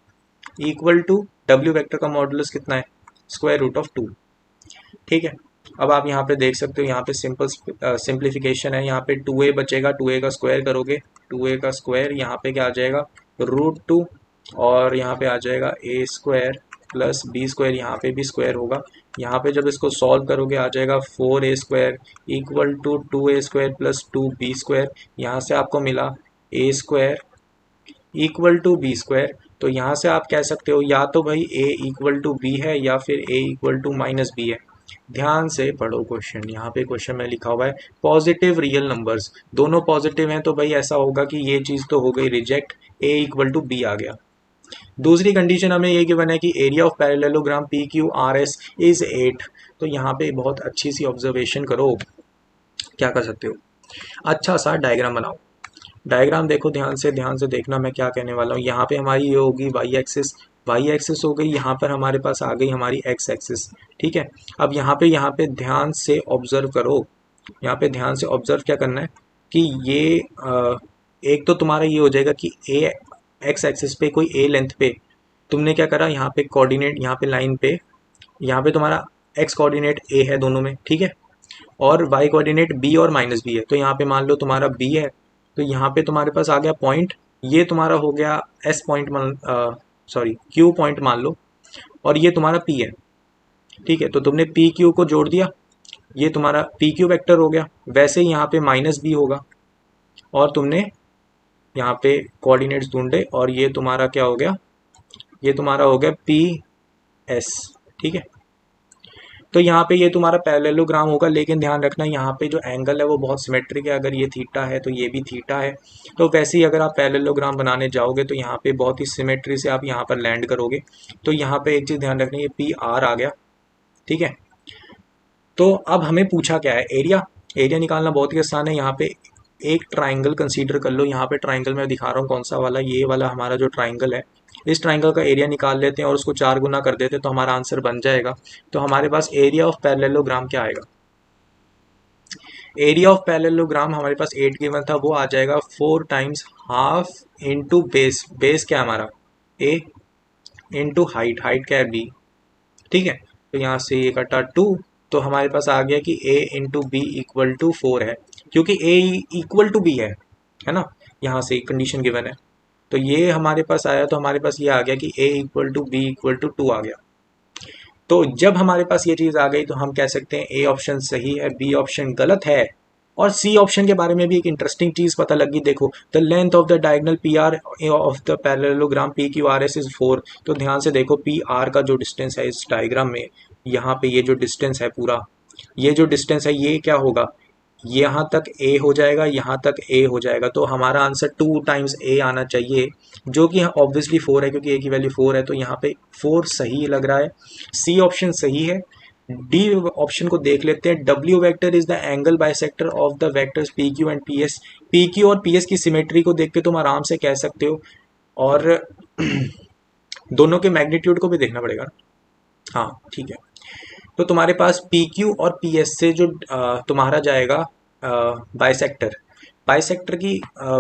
equal to W vector का modulus कितना है, square root of 2। ठीक है, अब आप यहाँ पे देख सकते हो, यहाँ पे सिंपल सिंप्लीफिकेशन है। यहाँ पे 2a बचेगा, 2a का स्क्वायर करोगे, 2a का स्क्वायर यहाँ पे क्या आ जाएगा √2, और यहाँ पे आ जाएगा a square plus B square, यहाँ पे भी स्क्वायर होगा। यहाँ पे जब इसको सॉल्व करोगे आ जाएगा 4a square equal to 2a square plus 2b square. यहाँ से आपको मिला a square equal to B square. तो यहाँ से आप कह सकते हो या तो भाई a इक्वल टू बी है या फिर a equal to minus B है। ध्यान से पढ़ो क्वेश्चन, यहाँ पे क्वेश्चन में लिखा हुआ है पॉजिटिव रियल नंबर्स, दोनों पॉजिटिव हैं तो भाई ऐसा होगा कि ये चीज़ तो हो गई reject, a equal to B आ गया। दूसरी कंडीशन हमें ये गिवन है कि area of parallelogram P Q R S is 8। तो यहाँ पे बहुत अच्छी सी ऑब्जर्वेशन करो, क्या कर सकते हो, अच्छा सा डायग्राम बनाओ। डायग्राम देखो ध्यान से देखना मैं क्या कहने वाला हूँ। यहाँ पे हमारी ये होगी वाई एक्सिस हो गई, यहाँ पर हमारे पास आ गई हमारी एक्स एक्सिस। ठीक है, अब यहाँ पे ध्यान से ऑब्जर्व करो, यहाँ पे ध्यान से ऑब्जर्व क्या करना है कि ये एक तो तुम्हारा ये हो जाएगा कि ए एक्स एक्सिस पे कोई ए लेंथ पे तुमने क्या करा, यहाँ पे कोऑर्डिनेट, यहाँ पे लाइन पे, यहाँ पे तुम्हारा एक्स कोऑर्डिनेट ए है दोनों में, ठीक है, और वाई कोऑर्डिनेट बी और माइनस बी है। तो यहाँ पे मान लो तुम्हारा बी है, तो यहाँ पे तुम्हारे पास आ गया पॉइंट, ये तुम्हारा हो गया एस पॉइंट क्यू पॉइंट मान लो, और ये तुम्हारा पी है। ठीक है, तो तुमने पी क्यू को जोड़ दिया, ये तुम्हारा पी क्यू वेक्टर हो गया। वैसे ही यहाँ पे माइनस बी होगा, और तुमने यहाँ पे कोऑर्डिनेट्स ढूंढे, और ये तुम्हारा क्या हो गया, ये तुम्हारा हो गया पी एस। ठीक है, तो यहाँ पे ये तुम्हारा पैरेललोग्राम होगा, लेकिन ध्यान रखना यहाँ पे जो एंगल है वो बहुत सिमेट्रिक है। अगर ये थीटा है तो ये भी थीटा है। तो वैसे ही अगर आप पैरेललोग्राम बनाने जाओगे तो यहाँ पे बहुत ही सिमेट्री से आप यहाँ पर लैंड करोगे। तो यहाँ पे एक चीज़ ध्यान रखनी है, पी आर आ गया। ठीक है, तो अब हमें पूछा क्या है, एरिया निकालना बहुत ही आसान है। यहाँ पे एक ट्राइंगल कंसीडर कर लो, यहाँ पे ट्राइंगल मैं दिखा रहा हूँ कौन सा वाला, ये वाला हमारा जो ट्राइंगल है, इस ट्राइंगल का एरिया निकाल लेते हैं और उसको 4 गुना कर देते हैं तो हमारा आंसर बन जाएगा। तो हमारे पास एरिया ऑफ पैरेललोग्राम क्या आएगा, एरिया ऑफ पैरेललोग्राम हमारे पास 8 गिवन था, वो आ जाएगा 4 times half into base, base क्या है हमारा a इंटू हाइट क्या है b। ठीक है, तो यहाँ से ये कटा 2, तो हमारे पास आ गया कि a into B equal to 4 है, क्योंकि a इक्वल टू b है ना, यहाँ से कंडीशन गिवन है। तो ये हमारे पास आया, तो हमारे पास ये आ गया कि a equal to B equal to 2 आ गया। तो जब हमारे पास ये चीज़ आ गई तो हम कह सकते हैं ए ऑप्शन सही है, बी ऑप्शन गलत है। और सी ऑप्शन के बारे में भी एक इंटरेस्टिंग चीज़ पता लगी, देखो the length of the diagonal P R of the parallelogram P Q R S is 4। तो ध्यान से देखो पी आर का जो डिस्टेंस है इस डायग्राम में, यहाँ पे ये जो डिस्टेंस है पूरा, ये जो डिस्टेंस है ये क्या होगा, यहाँ तक a हो जाएगा, यहाँ तक a हो जाएगा। तो हमारा आंसर 2 टाइम्स a आना चाहिए, जो कि ऑब्वियसली 4 है, क्योंकि a की वैल्यू 4 है। तो यहाँ पे 4 सही लग रहा है, सी ऑप्शन सही है। डी ऑप्शन को देख लेते हैं, W vector is the angle bisector of the vectors P Q and P S. P Q और पी एस की सिमेट्री को देख के तुम आराम से कह सकते हो, और दोनों के मैग्नीट्यूड को भी देखना पड़ेगा। हाँ ठीक है, तो तुम्हारे पास पी क्यू और पी एस से जो तुम्हारा जाएगा बाइसेक्टर, बाइसेक्टर की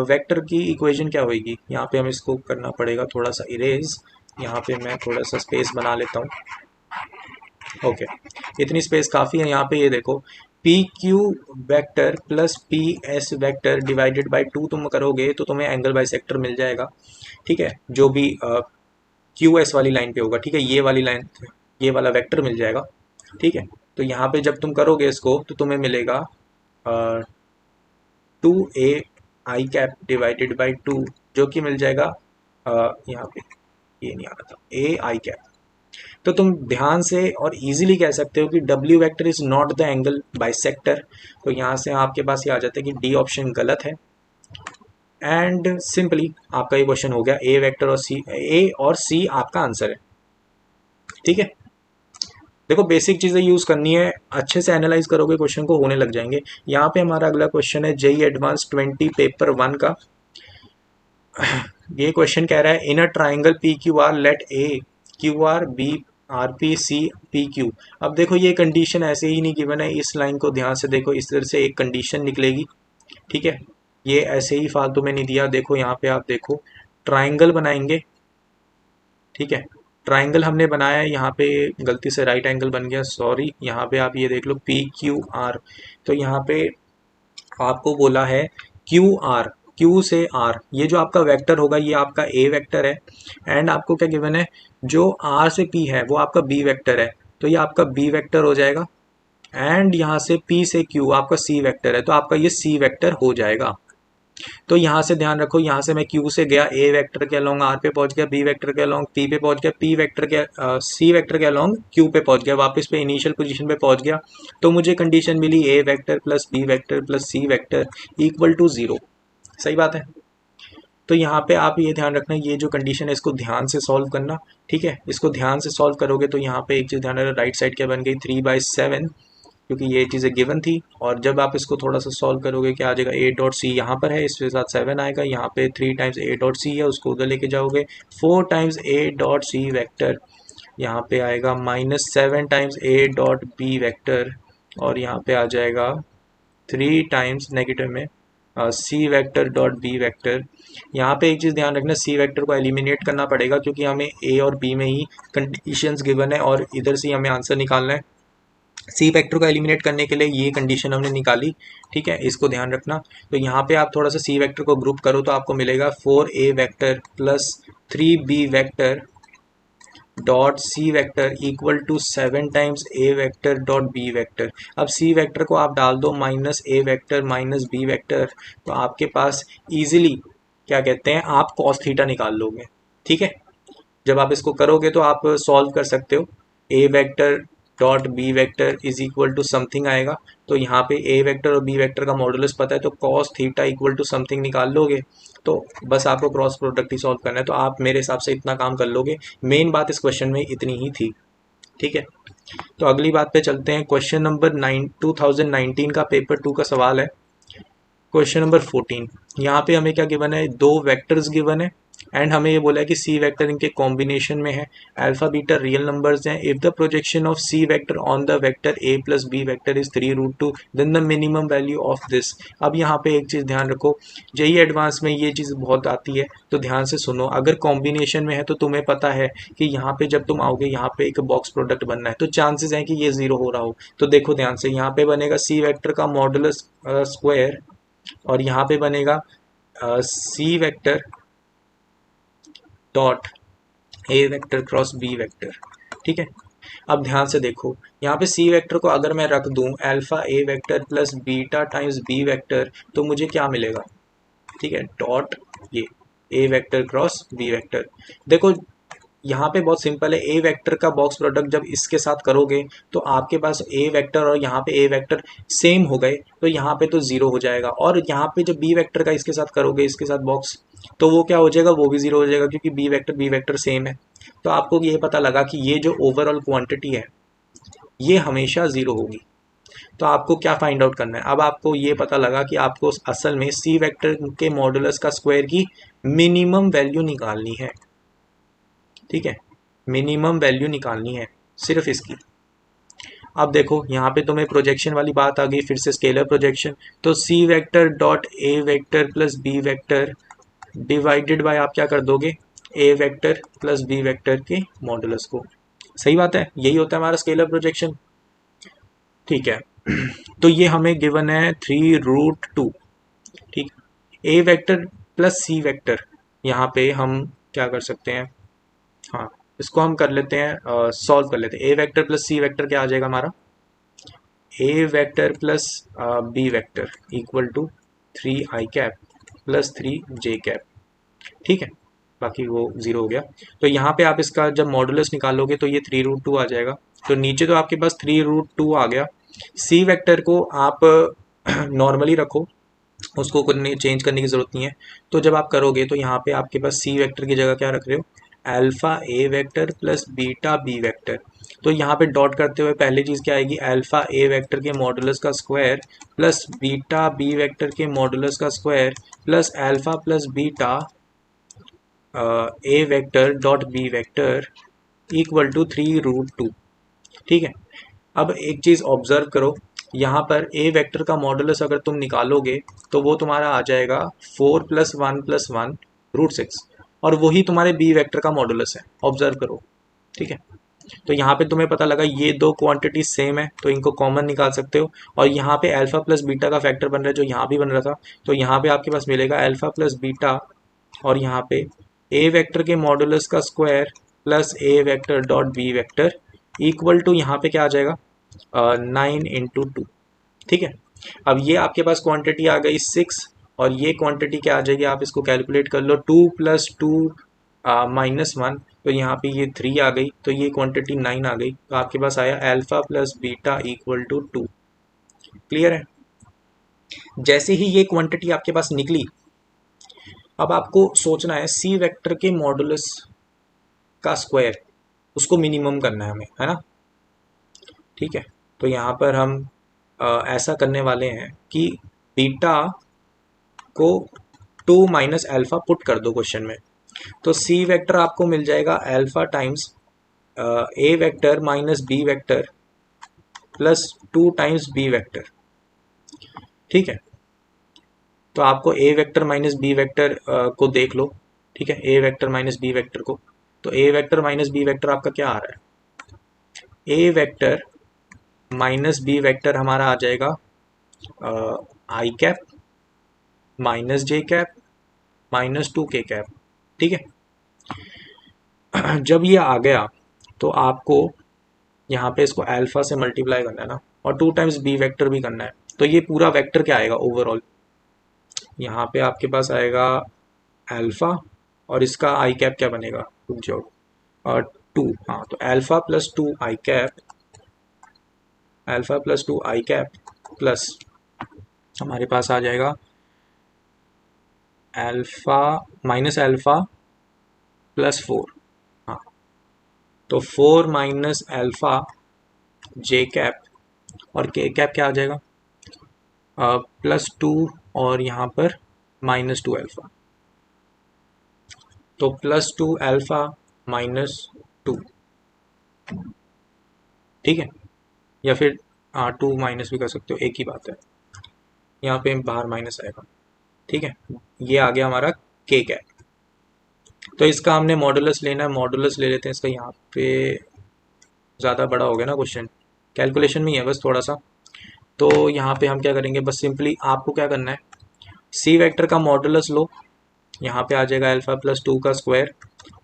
वेक्टर की इक्वेशन क्या होगी, यहाँ पे हमें इसको करना पड़ेगा थोड़ा सा इरेज, यहाँ पे मैं थोड़ा सा स्पेस बना लेता हूँ। ओके, इतनी स्पेस काफ़ी है। यहाँ पे ये देखो P Q vector plus P S vector divided by 2 तुम करोगे तो तुम्हें एंगल बाइसेक्टर मिल जाएगा। ठीक है, जो भी क्यू एस वाली लाइन पे होगा, ठीक है, ये वाली लाइन, ये वाला वेक्टर मिल जाएगा। ठीक है, तो यहाँ पे जब तुम करोगे इसको तो तुम्हें मिलेगा 2a I cap divided by 2, जो कि मिल जाएगा यहाँ पे, ये नहीं आ रहा था, a आई कैप। तो तुम ध्यान से और इजीली कह सकते हो कि W vector is not the angle bisector. तो यहाँ से आपके पास ये आ जाता है कि डी ऑप्शन गलत है, एंड सिंपली आपका ये क्वेश्चन हो गया, ए वेक्टर और सी, ए और सी आपका आंसर है। ठीक है, देखो बेसिक चीज़ें यूज़ करनी है, अच्छे से एनालाइज करोगे क्वेश्चन को होने लग जाएंगे। यहाँ पे हमारा अगला क्वेश्चन है जेई एडवांस 20 पेपर 1 का। ये क्वेश्चन कह रहा है in a triangle P Q R let A Q R B R P C P Q. अब देखो ये कंडीशन ऐसे ही नहीं गिवन है, इस लाइन को ध्यान से देखो, इस तरह से एक कंडीशन निकलेगी। ठीक है, ये ऐसे ही फालतू में नहीं दिया। देखो यहाँ पे आप देखो, ट्राइंगल बनाएंगे, ठीक है। ट्राइंगल हमने बनाया है, यहाँ पे गलती से राइट एंगल बन गया, सॉरी। यहाँ पे आप ये देख लो पी क्यू आर, तो यहाँ पे आपको बोला है क्यू आर, क्यू से आर, ये जो आपका वेक्टर होगा ये आपका ए वेक्टर है। एंड आपको क्या गिवन है, जो आर से पी है वो आपका बी वेक्टर है, तो ये आपका बी वेक्टर हो जाएगा। एंड यहाँ से पी से क्यू आपका सी वेक्टर है, तो आपका ये सी वेक्टर हो जाएगा। तो यहाँ से ध्यान रखो, यहाँ से मैं क्यू से गया, ए वेक्टर के अलोंग आर पे पहुंच गया, बी वेक्टर के अलोंग पी पे पहुंच गया, पी वेक्टर के सी वेक्टर के अलोंग क्यू पे पहुंच गया, वापस पे इनिशियल पोजीशन पे पहुंच गया। तो मुझे कंडीशन मिली A vector plus B vector plus C vector equal to 0। सही बात है। तो यहाँ पे आप ये ध्यान रखना, ये जो कंडीशन है इसको ध्यान से सॉल्व करना, ठीक है। इसको ध्यान से सॉल्व करोगे तो यहाँ पे एक चीज़ ध्यान रखना, राइट साइड क्या बन गई 3/7, क्योंकि ये चीज़ें गिवन थी। और जब आप इसको थोड़ा सा सॉल्व करोगे क्या आ जाएगा, ए डॉट सी यहाँ पर है, इसके साथ 7 आएगा, यहाँ पे 3 टाइम्स ए डॉट सी है उसको उधर लेके जाओगे, 4 times A dot C vector, यहाँ पे आएगा -7 times A dot B vector, और यहाँ पे आ जाएगा 3 टाइम्स नेगेटिव में C vector dot B vector. यहाँ पे एक चीज़ ध्यान रखना, सी वेक्टर को एलिमिनेट करना पड़ेगा क्योंकि हमें ए और बी में ही कंडीशंस गिवन है और इधर से ही हमें आंसर निकालना है। सी वेक्टर को एलिमिनेट करने के लिए ये कंडीशन हमने निकाली, ठीक है, इसको ध्यान रखना। तो यहाँ पे आप थोड़ा सा सी वेक्टर को ग्रुप करो तो आपको मिलेगा 4a vector plus 3b vector dot C vector equal to 7 times A vector dot B vector. अब सी वेक्टर को आप डाल दो -a vector minus B vector, तो आपके पास इजीली क्या कहते हैं, आप कॉस थीटा निकाल लोगे, ठीक है। जब आप इसको करोगे तो आप सॉल्व कर सकते हो, A vector dot B vector is equal to something आएगा। तो यहाँ पे ए वेक्टर और बी वेक्टर का मॉडुलस पता है, तो cos theta equal to something निकाल लोगे। तो बस आपको क्रॉस प्रोडक्ट ही सॉल्व करना है, तो आप मेरे हिसाब से इतना काम कर लोगे। मेन बात इस क्वेश्चन में इतनी ही थी, ठीक है। तो अगली बात पे चलते हैं। क्वेश्चन नंबर 2019 का पेपर 2 का सवाल है, क्वेश्चन नंबर 14। यहाँ पे हमें क्या गिवन है, दो वेक्टर्स गिवन है एंड हमें ये बोला है कि सी वेक्टर इनके कॉम्बिनेशन में है, अल्फा बीटा रियल नंबर्स हैं। If the projection of C vector on the vector A plus B vector is 3√2 then the minimum value of this. अब यहाँ पे एक चीज़ ध्यान रखो, जेई एडवांस में ये चीज़ बहुत आती है, तो ध्यान से सुनो। अगर कॉम्बिनेशन में है तो तुम्हें पता है कि यहाँ पे जब तुम आओगे यहाँ पे एक बॉक्स प्रोडक्ट बनना है, तो चांसेस हैं कि ये 0 हो रहा हो। तो देखो ध्यान से, यहाँ पे बनेगा सी वेक्टर का मॉडुलस स्क्वायर और यहाँ पे बनेगा C vector dot A vector cross B vector, ठीक है। अब ध्यान से देखो, यहाँ पे सी वेक्टर को अगर मैं रख दूं alpha A vector plus beta times B vector, तो मुझे क्या मिलेगा, ठीक है, डॉट ये A vector cross B vector. देखो यहाँ पे बहुत सिंपल है, ए वेक्टर का बॉक्स प्रोडक्ट जब इसके साथ करोगे तो आपके पास ए वेक्टर और यहाँ पे ए वेक्टर सेम हो गए, तो यहाँ पे तो 0 हो जाएगा। और यहाँ पे जब बी वेक्टर का इसके साथ करोगे, इसके साथ बॉक्स, तो वो क्या हो जाएगा, वो भी 0 हो जाएगा क्योंकि बी वेक्टर सेम है। तो आपको ये पता लगा कि ये जो ओवरऑल क्वांटिटी है ये हमेशा 0 होगी। तो आपको क्या फाइंड आउट करना है, अब आपको ये पता लगा कि आपको असल में सी वेक्टर के मॉडुलस का स्क्वायर की मिनिमम वैल्यू निकालनी है, ठीक है, मिनिमम वैल्यू निकालनी है सिर्फ इसकी। अब देखो यहाँ पे तुम्हें प्रोजेक्शन वाली बात आ गई, फिर से स्केलर प्रोजेक्शन। तो C vector dot A vector plus B vector divided by आप क्या कर दोगे, A vector plus B vector के मॉडुलस को। सही बात है, यही होता है हमारा स्केलर प्रोजेक्शन, ठीक है। तो ये हमें गिवन है 3√2, ठीक। ए वेक्टर प्लस सी वेक्टर, यहाँ पे हम क्या कर सकते हैं, हाँ इसको हम कर लेते हैं, सॉल्व कर लेते हैं। A vector plus C vector क्या आ जाएगा हमारा, A vector plus B vector equal to 3i cap plus 3j cap, ठीक है, बाकी वो 0 हो गया। तो यहाँ पे आप इसका जब मॉडुलस निकालोगे तो ये 3√2 आ जाएगा। तो नीचे तो आपके पास 3√2 आ गया। सी वेक्टर को आप नॉर्मली रखो, उसको चेंज करने की ज़रूरत नहीं है। तो जब आप करोगे तो यहाँ पे आपके पास सी वेक्टर की जगह क्या रख रहे हो, alpha A vector plus beta B vector. तो यहाँ पे डॉट करते हुए पहली चीज़ क्या आएगी, अल्फा ए वेक्टर के मॉडुलस का square plus beta B vector के मॉडुलस का square plus alpha plus beta A vector dot B vector equal to 3√2, ठीक है। अब एक चीज़ ऑब्जर्व करो, यहाँ पर ए वेक्टर का मॉडुलस अगर तुम निकालोगे तो वो तुम्हारा आ जाएगा 4+1+1 √6, और वही तुम्हारे बी वेक्टर का मॉडुलस है, ऑब्जर्व करो। ठीक है, तो यहाँ पे तुम्हें पता लगा ये दो क्वांटिटी सेम है तो इनको कॉमन निकाल सकते हो, और यहाँ पे अल्फा प्लस बीटा का फैक्टर बन रहा है जो यहाँ भी बन रहा था, तो यहाँ पे आपके पास मिलेगा अल्फा प्लस बीटा, और यहाँ पे ए वेक्टर के मॉडुलस का square plus A vector dot B vector equal to यहाँ पे क्या आ जाएगा 9 × 2। ठीक है, अब ये आपके पास क्वांटिटी आ गई 6, और ये क्वांटिटी क्या आ जाएगी, आप इसको कैलकुलेट कर लो, 2 + 2 -1, तो यहाँ पे ये 3 आ गई, तो ये क्वांटिटी 9 आ गई, तो आपके पास आया alpha plus beta equal to 2। Clear है? जैसे ही ये क्वांटिटी आपके पास निकली, अब आपको सोचना है सी वेक्टर के मॉडुलस का स्क्वायर, उसको मिनिमम करना है हमें, है ना। ठीक है, तो यहाँ पर हम ऐसा करने वाले हैं कि बीटा को 2 - अल्फा पुट कर दो क्वेश्चन में, तो सी वेक्टर आपको मिल जाएगा alpha times A vector minus B vector plus 2 times B vector. ठीक है, तो आपको A vector minus B vector को देख लो। ठीक है, A vector minus B vector को, तो A vector minus B vector आपका क्या आ रहा है, A vector minus B vector हमारा आ जाएगा I cap minus J cap -2k cap. ठीक है, जब ये आ गया तो आपको यहाँ पे इसको अल्फा से मल्टीप्लाई करना है ना, और 2 टाइम्स बी वेक्टर भी करना है, तो ये पूरा वेक्टर क्या आएगा ओवरऑल, यहाँ पे आपके पास आएगा अल्फा, और इसका आई कैप क्या बनेगा, रुक जाओ, और 2, हाँ, तो अल्फा प्लस 2 आई कैप, अल्फा प्लस 2 आई कैप प्लस हमारे पास आ जाएगा अल्फा माइनस अल्फा प्लस 4, हाँ, तो 4 माइनस अल्फा जे कैप, और के कैप क्या आ जाएगा +2, और यहाँ पर -2 अल्फा, तो +2 अल्फा -2। ठीक है, या फिर 2 माइनस भी कर सकते हो, एक ही बात है, यहाँ पे बाहर माइनस आएगा। ठीक है, ये आ गया हमारा के कैप। तो इसका हमने मॉडुलस लेना है, मॉडुलस ले लेते हैं इसका, यहाँ पे ज़्यादा बड़ा हो गया ना क्वेश्चन, कैलकुलेशन में ही है बस थोड़ा सा। तो यहाँ पे हम क्या करेंगे, बस सिंपली आपको क्या करना है, सी वेक्टर का मॉडुलस लो, यहाँ पे आ जाएगा अल्फा प्लस 2 का स्क्वायर,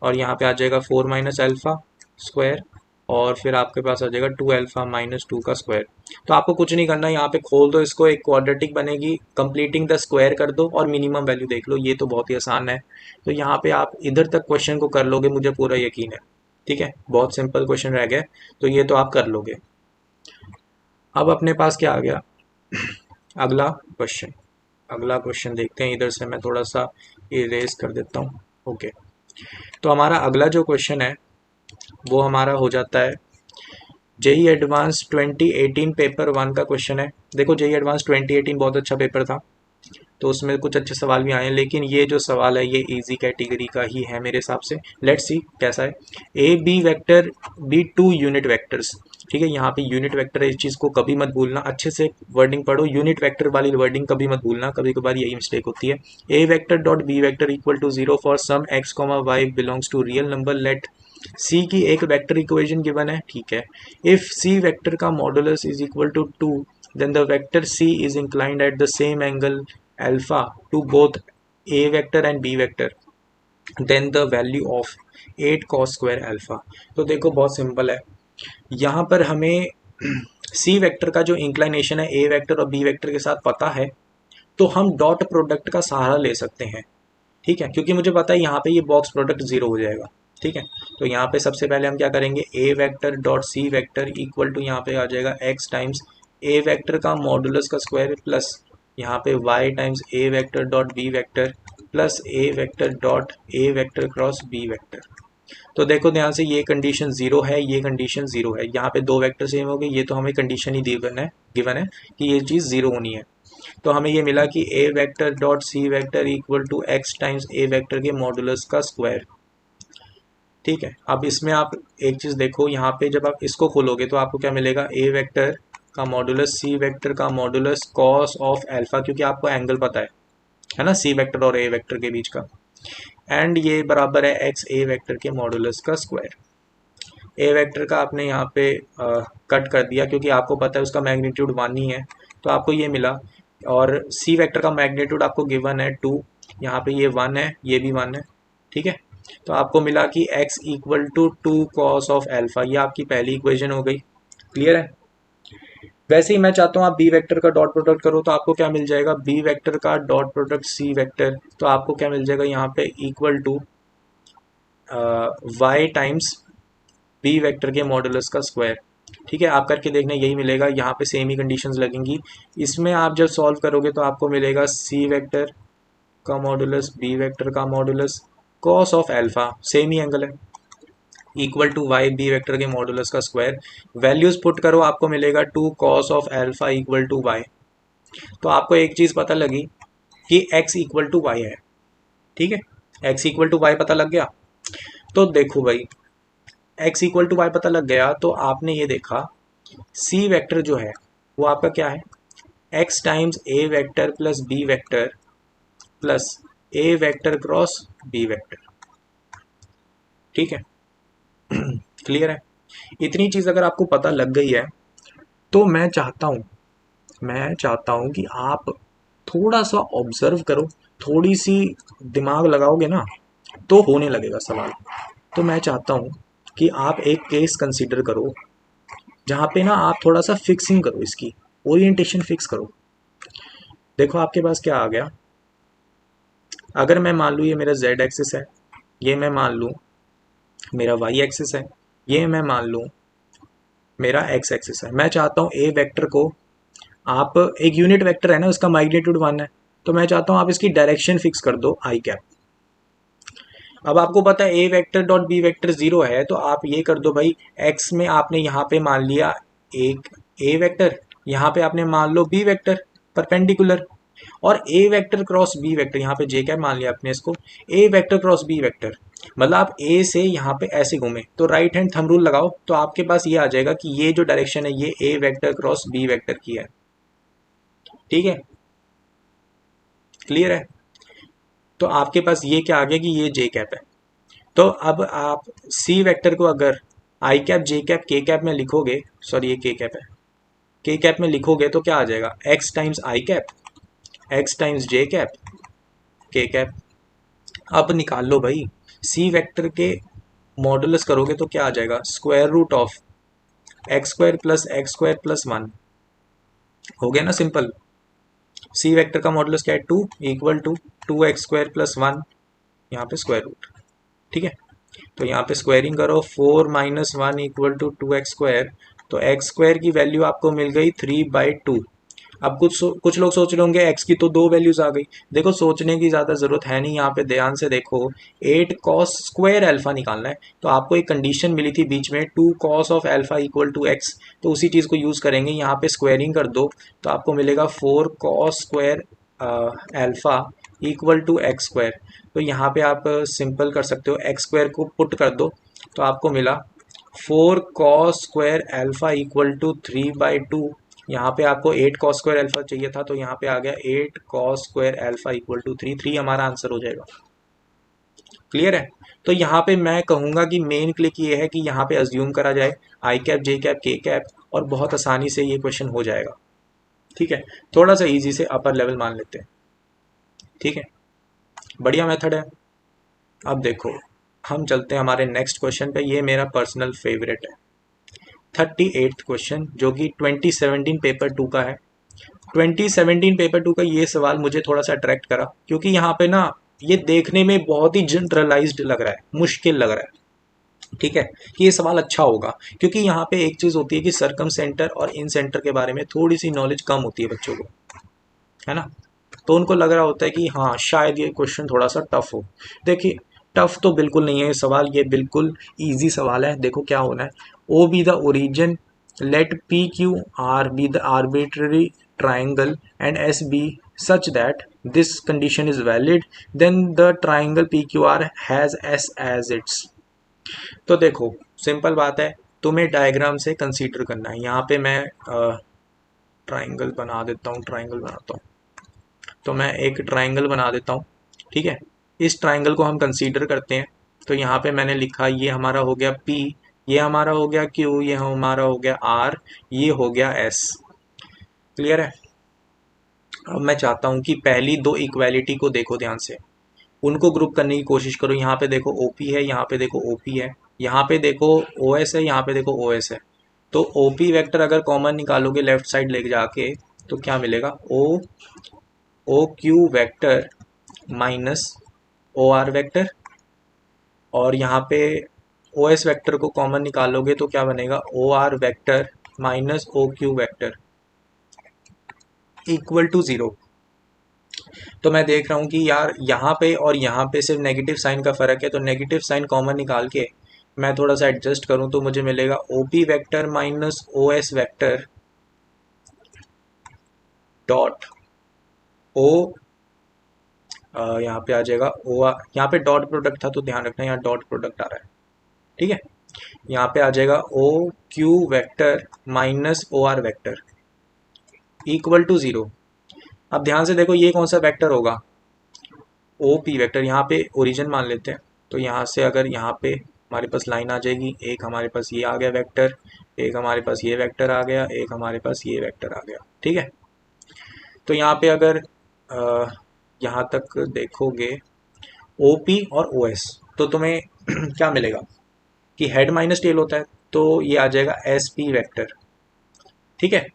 और यहाँ पे आ जाएगा 4 माइनस अल्फा स्क्वायर, और फिर आपके पास आ जाएगा 2 अल्फा -2 का स्क्वायर। तो आपको कुछ नहीं करना, यहाँ पे खोल दो इसको, एक क्वाड्रेटिक बनेगी, कंप्लीटिंग द स्क्वायर कर दो और मिनिमम वैल्यू देख लो, ये तो बहुत ही आसान है। तो यहाँ पे आप इधर तक क्वेश्चन को कर लोगे, मुझे पूरा यकीन है। ठीक है, बहुत सिंपल क्वेश्चन रह गया, तो ये तो आप कर लोगे। अब अपने पास क्या आ गया, अगला क्वेश्चन, अगला क्वेश्चन देखते हैं, इधर से मैं थोड़ा सा इरेज कर देता हूँ। ओके, तो हमारा अगला जो क्वेश्चन है वो हमारा हो जाता है जेई एडवांस 2018 पेपर 1 का क्वेश्चन है। देखो जेई एडवांस 2018 बहुत अच्छा पेपर था, तो उसमें कुछ अच्छे सवाल भी आए हैं, लेकिन ये जो सवाल है ये इजी कैटेगरी का ही है मेरे हिसाब से। लेट्स सी कैसा है। A B vector be 2 unit vectors. ठीक है, यहाँ पे यूनिट वेक्टर है, इस चीज़ को कभी मत भूलना, अच्छे से वर्डिंग पढ़ो, यूनिट वेक्टर वाली वर्डिंग कभी मत भूलना, कभी कभार यही मिस्टेक होती है। A vector dot B vector equal to 0 for some x, y belongs to real number, let C की एक वेक्टर इक्वेशन गिवन है। ठीक है, इफ सी वेक्टर का modulus is equal to 2 then the vector C is inclined at the same angle alpha to both A vector and B vector, then the value of 8 cos square alpha। तो देखो बहुत simple है, यहाँ पर हमें C vector का जो inclination है A वेक्टर और B वेक्टर के साथ पता है, तो हम डॉट प्रोडक्ट का सहारा ले सकते हैं। ठीक है, क्योंकि मुझे पता है यहाँ पे ये बॉक्स प्रोडक्ट 0 हो जाएगा। ठीक है, तो यहाँ पे सबसे पहले हम क्या करेंगे, A vector dot C vector equal to यहाँ पे आ जाएगा x टाइम्स ए वेक्टर का मॉडुलस का स्क्वायर प्लस यहाँ पे y times A vector dot B vector plus A vector dot A vector cross B vector. तो देखो ध्यान से, ये कंडीशन 0 है, ये कंडीशन 0 है, यहाँ पे दो वेक्टर सेम हो गए, ये तो हमें कंडीशन ही गिवन है कि ये चीज़ 0 होनी है। तो हमें ये मिला कि A vector dot C vector equal to X times A vector के मॉडुलस का स्क्वायर। ठीक है, अब इसमें आप एक चीज़ देखो, यहाँ पे जब आप इसको खोलोगे तो आपको क्या मिलेगा, ए वेक्टर का मॉडुलस सी वेक्टर का मॉडुलस कॉस ऑफ एल्फा, क्योंकि आपको एंगल पता है ना, सी वेक्टर और ए वेक्टर के बीच का, एंड ये बराबर है एक्स ए वेक्टर के मॉडुलस का स्क्वायर। ए वेक्टर का आपने यहाँ पे कट कर दिया क्योंकि आपको पता है उसका मैग्नीट्यूड 1 ही है, तो आपको ये मिला। और सी वेक्टर का मैग्नीट्यूड आपको गिवन है 2, यहाँ पे ये 1 है, ये भी 1 है, ठीक है। तो आपको मिला कि x equal to 2 cos of alpha, ये आपकी पहली इक्वेशन हो गई। क्लियर है। वैसे ही मैं चाहता हूँ आप बी वेक्टर का डॉट प्रोडक्ट करो, तो आपको क्या मिल जाएगा, बी वेक्टर का डॉट प्रोडक्ट सी वेक्टर, तो आपको क्या मिल जाएगा यहाँ पे equal to y times B vector के मॉडुलस का स्क्वायर। ठीक है, आप करके देखना यही मिलेगा, यहाँ पे सेम ही कंडीशंस लगेंगी। इसमें आप जब सॉल्व करोगे तो आपको मिलेगा सी वेक्टर का मॉडुलस बी वेक्टर का modulus cos of alpha, same ही एंगल है, equal to Y B vector के मॉडुलस का स्क्वायर। वैल्यूज पुट करो, आपको मिलेगा 2 cos of alpha equal to Y. तो आपको एक चीज़ पता लगी कि x इक्वल टू वाई है, ठीक है, x इक्वल टू वाई पता लग गया। तो देखो भाई, x इक्वल टू वाई पता लग गया, तो आपने ये देखा c वेक्टर जो है वो आपका क्या है, x times a vector plus b vector plus a vector cross b vector, ठीक है। क्लियर है। इतनी चीज़ अगर आपको पता लग गई है तो मैं चाहता हूँ कि आप थोड़ा सा ऑब्जर्व करो, थोड़ी सी दिमाग लगाओगे ना तो होने लगेगा सवाल। तो मैं चाहता हूँ कि आप एक केस कंसीडर करो जहाँ पे ना आप थोड़ा सा फिक्सिंग करो, इसकी ओरिएंटेशन फिक्स करो। देखो आपके पास क्या आ गया, अगर मैं मान लूँ ये मेरा z एक्सिस है, ये मैं मान लूँ मेरा y एक्सिस है, ये मैं मान लूँ मेरा x एक्सिस है। मैं चाहता हूँ a वेक्टर को आप, एक यूनिट वेक्टर है ना, उसका मैग्नीट्यूड 1 है, तो मैं चाहता हूँ आप इसकी डायरेक्शन फिक्स कर दो आई कैप। अब आपको पता है A vector dot B vector 0 है, तो आप ये कर दो भाई, x में आपने यहाँ पे मान लिया एक ए वेक्टर, यहाँ पे आपने मान लो बी वेक्टर परपेंडिकुलर, और ए वेक्टर क्रॉस बी वेक्टर, यहाँ पे जे कैप मान लिया आपने इसको, ए वेक्टर क्रॉस बी वेक्टर, मतलब आप ए से यहाँ पे ऐसे घूमे तो राइट हैंड थंब रूल लगाओ, तो आपके पास ये आ जाएगा कि ये जो डायरेक्शन है ये A vector cross B vector की है, ठीक है। क्लियर है। तो आपके पास ये क्या आ गया कि ये जे कैप है। तो अब आप सी वेक्टर को अगर आई कैप जे कैप के कैप में लिखोगे, सॉरी ये के कैप है, के कैप में लिखोगे तो क्या आ जाएगा, x times I cap, x times J cap, के कैप। अब निकाल लो भाई, सी वेक्टर के मॉडुलस करोगे तो क्या आ जाएगा, square root of X square plus 1, हो गया ना सिंपल। सी वेक्टर का मॉडुलस क्या है, 2 इक्वल टू 2x² + 1, यहाँ पे स्क्वायर रूट, ठीक है। तो यहाँ पे स्क्वायरिंग करो, 4 - 1 इक्वल टू 2x², तो x² की वैल्यू आपको मिल गई 3/2। अब कुछ लोग सोच रहे होंगे x की तो 2 वैल्यूज आ गई। देखो सोचने की ज़्यादा ज़रूरत है नहीं, यहाँ पे ध्यान से देखो, 8 cos स्क्वायर एल्फा निकालना है, तो आपको एक कंडीशन मिली थी बीच में 2 cos of alpha equal to x, तो उसी चीज़ को यूज़ करेंगे, यहाँ पे स्क्वायरिंग कर दो तो आपको मिलेगा 4 cos square alpha equal to x²। तो यहाँ पे आप सिंपल कर सकते हो, x² को पुट कर दो तो आपको मिला 4 cos square alpha equal to 3/2। यहाँ पे आपको 8 cos स्क्वायर एल्फा चाहिए था, तो यहाँ पे आ गया 8 cos square alpha equal to 3 हमारा आंसर हो जाएगा। क्लियर है। तो यहाँ पे मैं कहूँगा कि मेन क्लिक ये है कि यहाँ पे अज्यूम करा जाए आई कैप जे कैप के कैप, और बहुत आसानी से ये क्वेश्चन हो जाएगा, ठीक है। थोड़ा सा इजी से अपर लेवल मान लेते हैं, ठीक है, बढ़िया मेथड है। अब देखो हम चलते हैं हमारे नेक्स्ट क्वेश्चन पे, ये मेरा पर्सनल फेवरेट है, 38th क्वेश्चन, जो कि 2017 पेपर 2 का है। 2017 पेपर 2 का ये सवाल मुझे थोड़ा सा अट्रैक्ट करा, क्योंकि यहाँ पे ना ये देखने में बहुत ही जनरलाइज्ड लग रहा है, मुश्किल लग रहा है, ठीक है, कि ये सवाल अच्छा होगा, क्योंकि यहाँ पे एक चीज़ होती है कि सरकम सेंटर और इन सेंटर के बारे में थोड़ी सी नॉलेज कम होती है बच्चों को, है ना, तो उनको लग रहा होता है कि हाँ शायद ये क्वेश्चन थोड़ा सा टफ हो। देखिए टफ तो बिल्कुल नहीं है ये सवाल, ये बिल्कुल इजी सवाल है। देखो क्या होना है, O be the origin, let P Q R be the arbitrary triangle and S be such that this condition is valid, then the triangle P Q R has S as its. तो देखो simple बात है, तुम्हें diagram से consider करना है। यहाँ पे मैं ट्राइंगल बना देता हूँ, ट्राइंगल बनाता हूँ। तो मैं एक ट्राइंगल बना देता हूँ, ठीक है। इस ट्राइंगल को हम कंसीडर करते हैं। तो यहाँ पे मैंने लिखा ये हमारा हो गया P, ये हमारा हो गया Q, ये हमारा हो गया R, ये हो गया S। क्लियर है। अब मैं चाहता हूँ कि पहली दो इक्वालिटी को देखो ध्यान से, उनको ग्रुप करने की कोशिश करो। यहाँ पे देखो OP है, यहाँ पे देखो OP है, यहाँ पे देखो OS है, यहाँ पे देखो OS है। तो OP वेक्टर अगर कॉमन निकालोगे लेफ्ट साइड लेके जाके तो क्या मिलेगा, OQ vector minus OR vector, और यहाँ पे OS वेक्टर को कॉमन निकालोगे तो क्या बनेगा, OR vector minus OQ vector equal to 0। तो मैं देख रहा हूँ कि यार यहाँ पे और यहाँ पे सिर्फ नेगेटिव साइन का फ़र्क है, तो नेगेटिव साइन कॉमन निकाल के मैं थोड़ा सा एडजस्ट करूँ तो मुझे मिलेगा OP vector minus OS vector dot O, यहाँ पे आ जाएगा ओ, यहाँ पे डॉट प्रोडक्ट था तो ध्यान रखना यहाँ डॉट प्रोडक्ट आ रहा है, ठीक है। यहाँ पे आ जाएगा OQ vector minus OR vector equal to 0। अब ध्यान से देखो ये कौन सा वेक्टर होगा, OP वेक्टर। यहाँ पे ओरिजिन मान लेते हैं, तो यहाँ से अगर यहाँ पे हमारे पास लाइन आ जाएगी, एक हमारे पास ये आ गया वेक्टर, एक हमारे पास ये वेक्टर आ गया, एक हमारे पास ये वेक्टर आ गया, ठीक है। तो यहाँ पे अगर यहाँ तक देखोगे OP और OS, तो तुम्हें क्या मिलेगा कि हेड माइनस टेल होता है, तो ये आ जाएगा SP वेक्टर, ठीक है।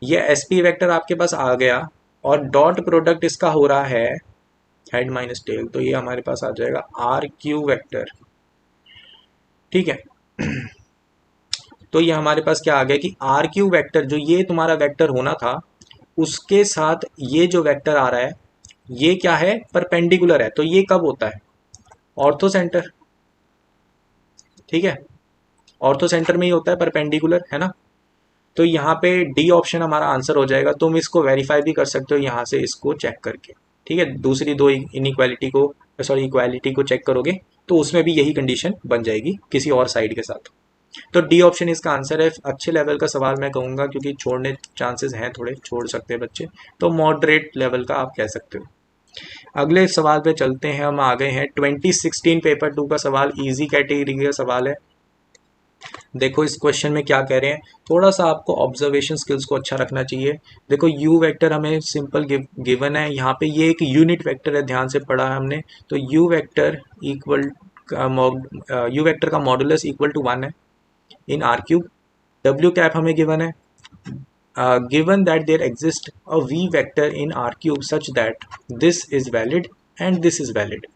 ये SP वेक्टर आपके पास आ गया और डॉट प्रोडक्ट इसका हो रहा है हेड माइनस टेल, तो ये हमारे पास आ जाएगा RQ वेक्टर, ठीक है। तो ये हमारे पास क्या आ गया कि RQ वेक्टर जो ये तुम्हारा वेक्टर होना था उसके साथ ये जो वेक्टर आ रहा है ये क्या है, परपेंडिकुलर है। तो ये कब होता है, ऑर्थो सेंटर, ठीक है। ऑर्थो सेंटर में ही होता है, परपेंडिकुलर है ना। तो यहाँ पे डी ऑप्शन हमारा आंसर हो जाएगा। तुम इसको वेरीफाई भी कर सकते हो यहाँ से इसको चेक करके, ठीक है। दूसरी दो इनइक्वालिटी को, सॉरी इक्वालिटी को चेक करोगे तो उसमें भी यही कंडीशन बन जाएगी किसी और साइड के साथ। तो डी ऑप्शन इसका आंसर है। अच्छे लेवल का सवाल मैं कहूँगा, क्योंकि छोड़ने चांसेस हैं, थोड़े छोड़ सकते हैं बच्चे, तो मॉडरेट लेवल का आप कह सकते हो। अगले सवाल पे चलते हैं, हम आ गए हैं 2016 पेपर 2 का सवाल, इजी कैटेगरी का सवाल है। देखो इस क्वेश्चन में क्या कह रहे हैं, थोड़ा सा आपको ऑब्जर्वेशन स्किल्स को अच्छा रखना चाहिए। देखो यू वेक्टर हमें सिंपल गिवन है, यहाँ पे ये एक यूनिट वेक्टर है, ध्यान से पढ़ा है हमने। तो यू वेक्टर का मॉडुलस इक्वल टू 1 है इन आर क्यूब। डब्ल्यू कैप हमें गिवन है, given that there exist a v vector in R cube such that this is valid and this is valid,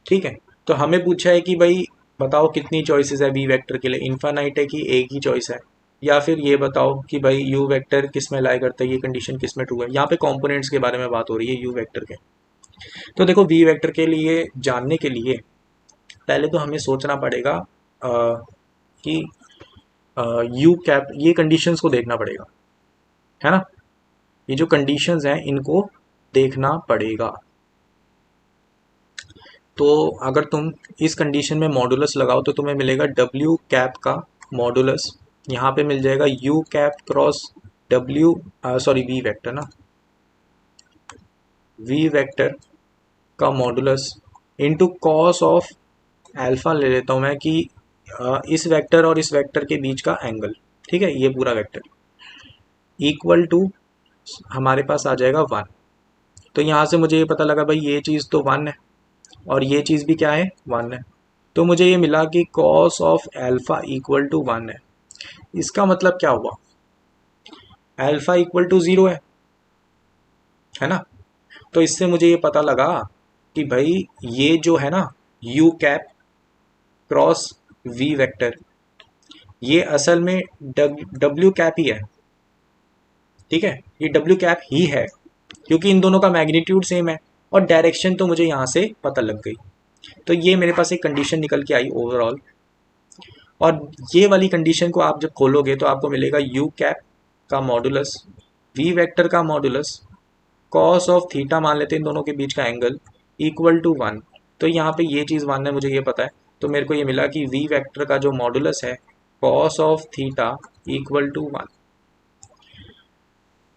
ठीक है। तो हमें पूछा है कि भाई बताओ कितनी चॉइसेस है वी वेक्टर के लिए, इन्फानाइट है कि एक ही चॉइस है, या फिर ये बताओ कि भाई यू वेक्टर किस में लाई करता है, ये कंडीशन किस में ट्रू है। यहाँ पे कंपोनेंट्स के बारे में बात हो रही है यू वेक्टर के। तो देखो वी वेक्टर के लिए जानने के लिए पहले तो हमें सोचना पड़ेगा कि यू कैप, ये कंडीशंस को देखना पड़ेगा, है ना। ये जो कंडीशंस हैं इनको देखना पड़ेगा। तो अगर तुम इस कंडीशन में मॉडुलस लगाओ तो तुम्हें मिलेगा डब्ल्यू कैप का मॉडुलस, यहाँ पे मिल जाएगा यू कैप क्रॉस डब्ल्यू, सॉरी वी वेक्टर ना, वी वेक्टर का modulus into cos of alpha ले लेता हूँ मैं कि इस वेक्टर और इस वेक्टर के बीच का एंगल, ठीक है, ये पूरा वेक्टर इक्वल टू हमारे पास आ जाएगा 1। तो यहाँ से मुझे ये पता लगा भाई ये चीज़ तो 1 है और ये चीज़ भी क्या है 1 है। तो मुझे ये मिला कि cos of alpha equal to 1 है। इसका मतलब क्या हुआ, एल्फा इक्वल टू 0 है ना। तो इससे मुझे ये पता लगा कि भाई ये जो है ना u cap cross v vector, ये असल में डब्ल्यू कैप ही है, ठीक है। ये डब्ल्यू कैप ही है क्योंकि इन दोनों का मैग्नीट्यूड सेम है और डायरेक्शन तो मुझे यहाँ से पता लग गई। तो ये मेरे पास एक कंडीशन निकल के आई ओवरऑल, और ये वाली कंडीशन को आप जब खोलोगे तो आपको मिलेगा यू कैप का मॉडुलस वी वेक्टर का मॉडुलस कॉस ऑफ थीटा मान लेते हैं इन दोनों के बीच का एंगल इक्वल टू 1। तो यहाँ पे ये चीज़ 1 है, मुझे ये पता है। तो मेरे को ये मिला कि वी वेक्टर का जो मॉडुलस है cos of theta equal to 1।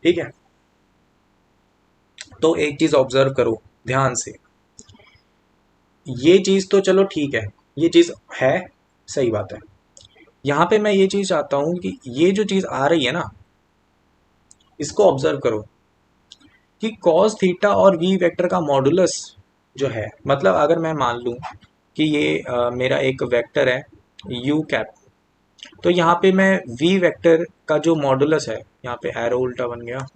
ठीक है, तो एक चीज ऑब्जर्व करो ध्यान से, ये चीज तो चलो ठीक है, ये चीज है, सही बात है। यहाँ पे मैं ये चीज चाहता हूं कि ये जो चीज आ रही है ना, इसको ऑब्जर्व करो कि cos थीटा और v वेक्टर का मॉडुलस जो है, मतलब अगर मैं मान लूं कि ये मेरा एक वेक्टर है u कैप, तो यहाँ पे मैं v वेक्टर का जो मॉडुलस है, यहाँ पे एरो उल्टा बन गया,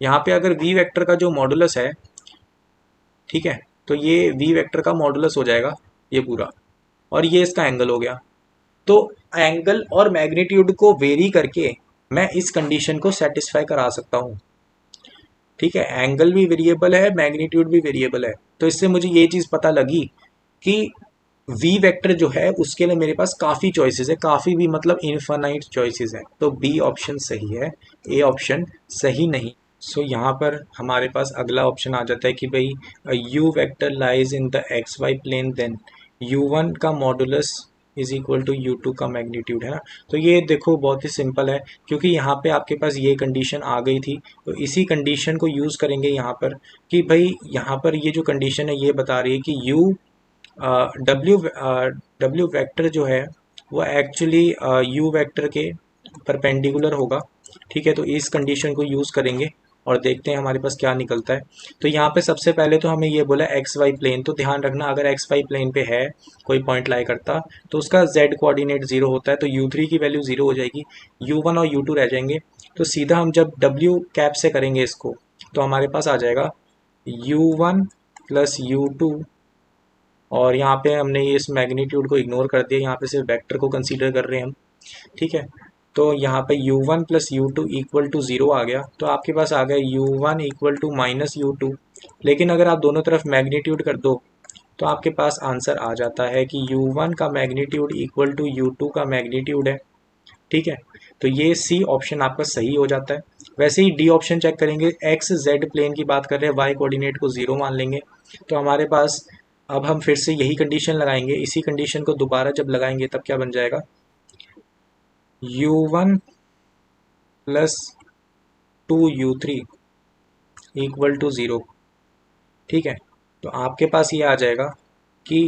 यहाँ पे अगर v वेक्टर का जो मॉडुलस है, ठीक है, तो ये v वेक्टर का मॉडुलस हो जाएगा ये पूरा, और ये इसका एंगल हो गया। तो एंगल और मैग्नीट्यूड को वेरी करके मैं इस कंडीशन को सेटिस्फाई करा सकता हूँ। ठीक है, एंगल भी वेरिएबल है, मैग्नीट्यूड भी वेरिएबल है, तो इससे मुझे ये चीज़ पता लगी कि v वेक्टर जो है उसके लिए मेरे पास काफ़ी चॉइसेस है, काफ़ी भी मतलब इनफाइनाइट चॉइसेस है, तो बी ऑप्शन सही है, ए ऑप्शन सही नहीं। सो यहाँ पर हमारे पास अगला ऑप्शन आ जाता है कि भाई u vector lies in the x y plane, then u1 का modulus is equal to u2 का मैग्नीट्यूड, है ना। तो ये देखो बहुत ही सिंपल है, क्योंकि यहाँ पे आपके पास ये कंडीशन आ गई थी, तो इसी कंडीशन को यूज़ करेंगे यहाँ पर कि भाई यहाँ पर ये जो कंडीशन है ये बता रही है कि डब्ल्यू डब्ल्यू वेक्टर जो है वो एक्चुअली यू वेक्टर के परपेंडिकुलर होगा। ठीक है, तो इस कंडीशन को यूज़ करेंगे और देखते हैं हमारे पास क्या निकलता है। तो यहाँ पे सबसे पहले तो हमें ये बोला एक्स वाई प्लेन, तो ध्यान रखना अगर एक्स वाई प्लेन पे है कोई पॉइंट लाई करता तो उसका जेड कोऑर्डिनेट जीरो होता है, तो u3 की वैल्यू जीरो हो जाएगी, u1 और u2 रह जाएंगे। तो सीधा हम जब w कैप से करेंगे इसको, तो हमारे पास आ जाएगा u1 प्लस u2, और यहाँ पे हमने ये इस मैग्नीट्यूड को इग्नोर कर दिया, यहाँ पे सिर्फ वेक्टर को कंसीडर कर रहे हैं हम। ठीक है, तो यहाँ पे u1 plus u2 equal to zero आ गया, तो आपके पास आ गया u1 equal to minus u2। लेकिन अगर आप दोनों तरफ मैग्नीट्यूड कर दो तो आपके पास आंसर आ जाता है कि u1 का मैग्नीट्यूड इक्वल टू u2 का मैग्नीट्यूड है। ठीक है, तो ये सी ऑप्शन आपका सही हो जाता है। वैसे ही डी ऑप्शन चेक करेंगे, एक्स जेड प्लेन की बात कर रहे हैं, वाई कोऑर्डिनेट को ज़ीरो मान लेंगे, तो हमारे पास अब हम फिर से यही कंडीशन लगाएंगे, इसी कंडीशन को दोबारा जब लगाएंगे तब क्या बन जाएगा, u1 plus 2u3 equal to zero. ठीक है, तो आपके पास ये आ जाएगा कि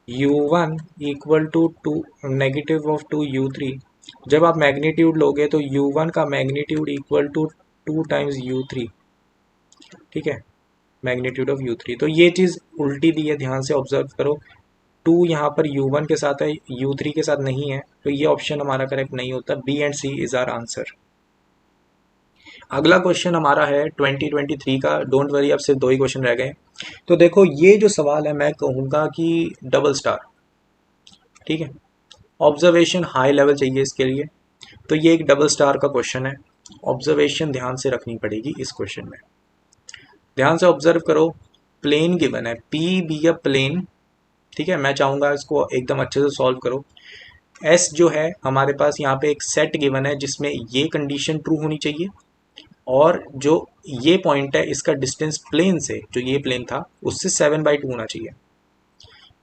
u1 equal to to negative of 2u3, जब आप मैग्नीट्यूड लोगे तो u1 का magnitude equal to 2 times u3। ठीक है, मैग्नीट्यूड ऑफ u3, तो ये चीज़ उल्टी दी है, ध्यान से ऑब्जर्व करो, 2 यहाँ पर u1 के साथ है, u3 के साथ नहीं है, तो ये ऑप्शन हमारा करेक्ट नहीं होता, b and c is our answer. अगला क्वेश्चन हमारा है 2023 का, डोंट वरी अब सिर्फ दो ही क्वेश्चन रह गए। तो देखो ये जो सवाल है मैं कहूँगा कि डबल स्टार। ठीक है, ऑब्जर्वेशन हाई लेवल चाहिए इसके लिए, तो ये एक डबल स्टार का क्वेश्चन है, ऑब्जर्वेशन ध्यान से रखनी पड़ेगी इस क्वेश्चन में। ध्यान से ऑब्जर्व करो, प्लेन गिवन है, पी बी अ प्लेन। ठीक है, मैं चाहूँगा इसको एकदम अच्छे से सॉल्व करो। एस जो है हमारे पास यहाँ पे एक सेट गिवन है जिसमें ये कंडीशन ट्रू होनी चाहिए, और जो ये पॉइंट है इसका डिस्टेंस प्लेन से, जो ये प्लेन था उससे 7/2 होना चाहिए।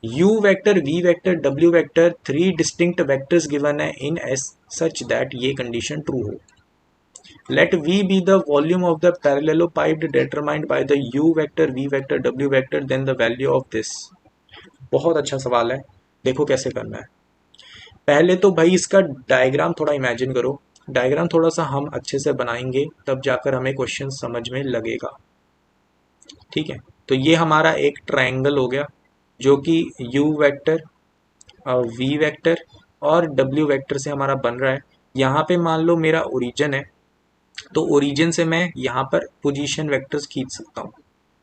u vector, v vector, w vector, 3 distinct vectors given है इन एस सच दैट ये कंडीशन ट्रू हो। Let v be the volume of the parallelepiped determined by the u vector, v vector, w vector, then the value of this. बहुत अच्छा सवाल है, देखो कैसे करना है। पहले तो भाई इसका डायग्राम थोड़ा इमेजिन करो, डायग्राम थोड़ा सा हम अच्छे से बनाएंगे तब जाकर हमें क्वेश्चन समझ में लगेगा। ठीक है, तो ये हमारा एक ट्रायंगल हो गया जो कि u वेक्टर, v वेक्टर और w वेक्टर से हमारा बन रहा है। यहाँ पे मान लो मेरा ओरिजिन है, तो ओरिजिन से मैं यहाँ पर पोजीशन वेक्टर्स खींच सकता हूँ।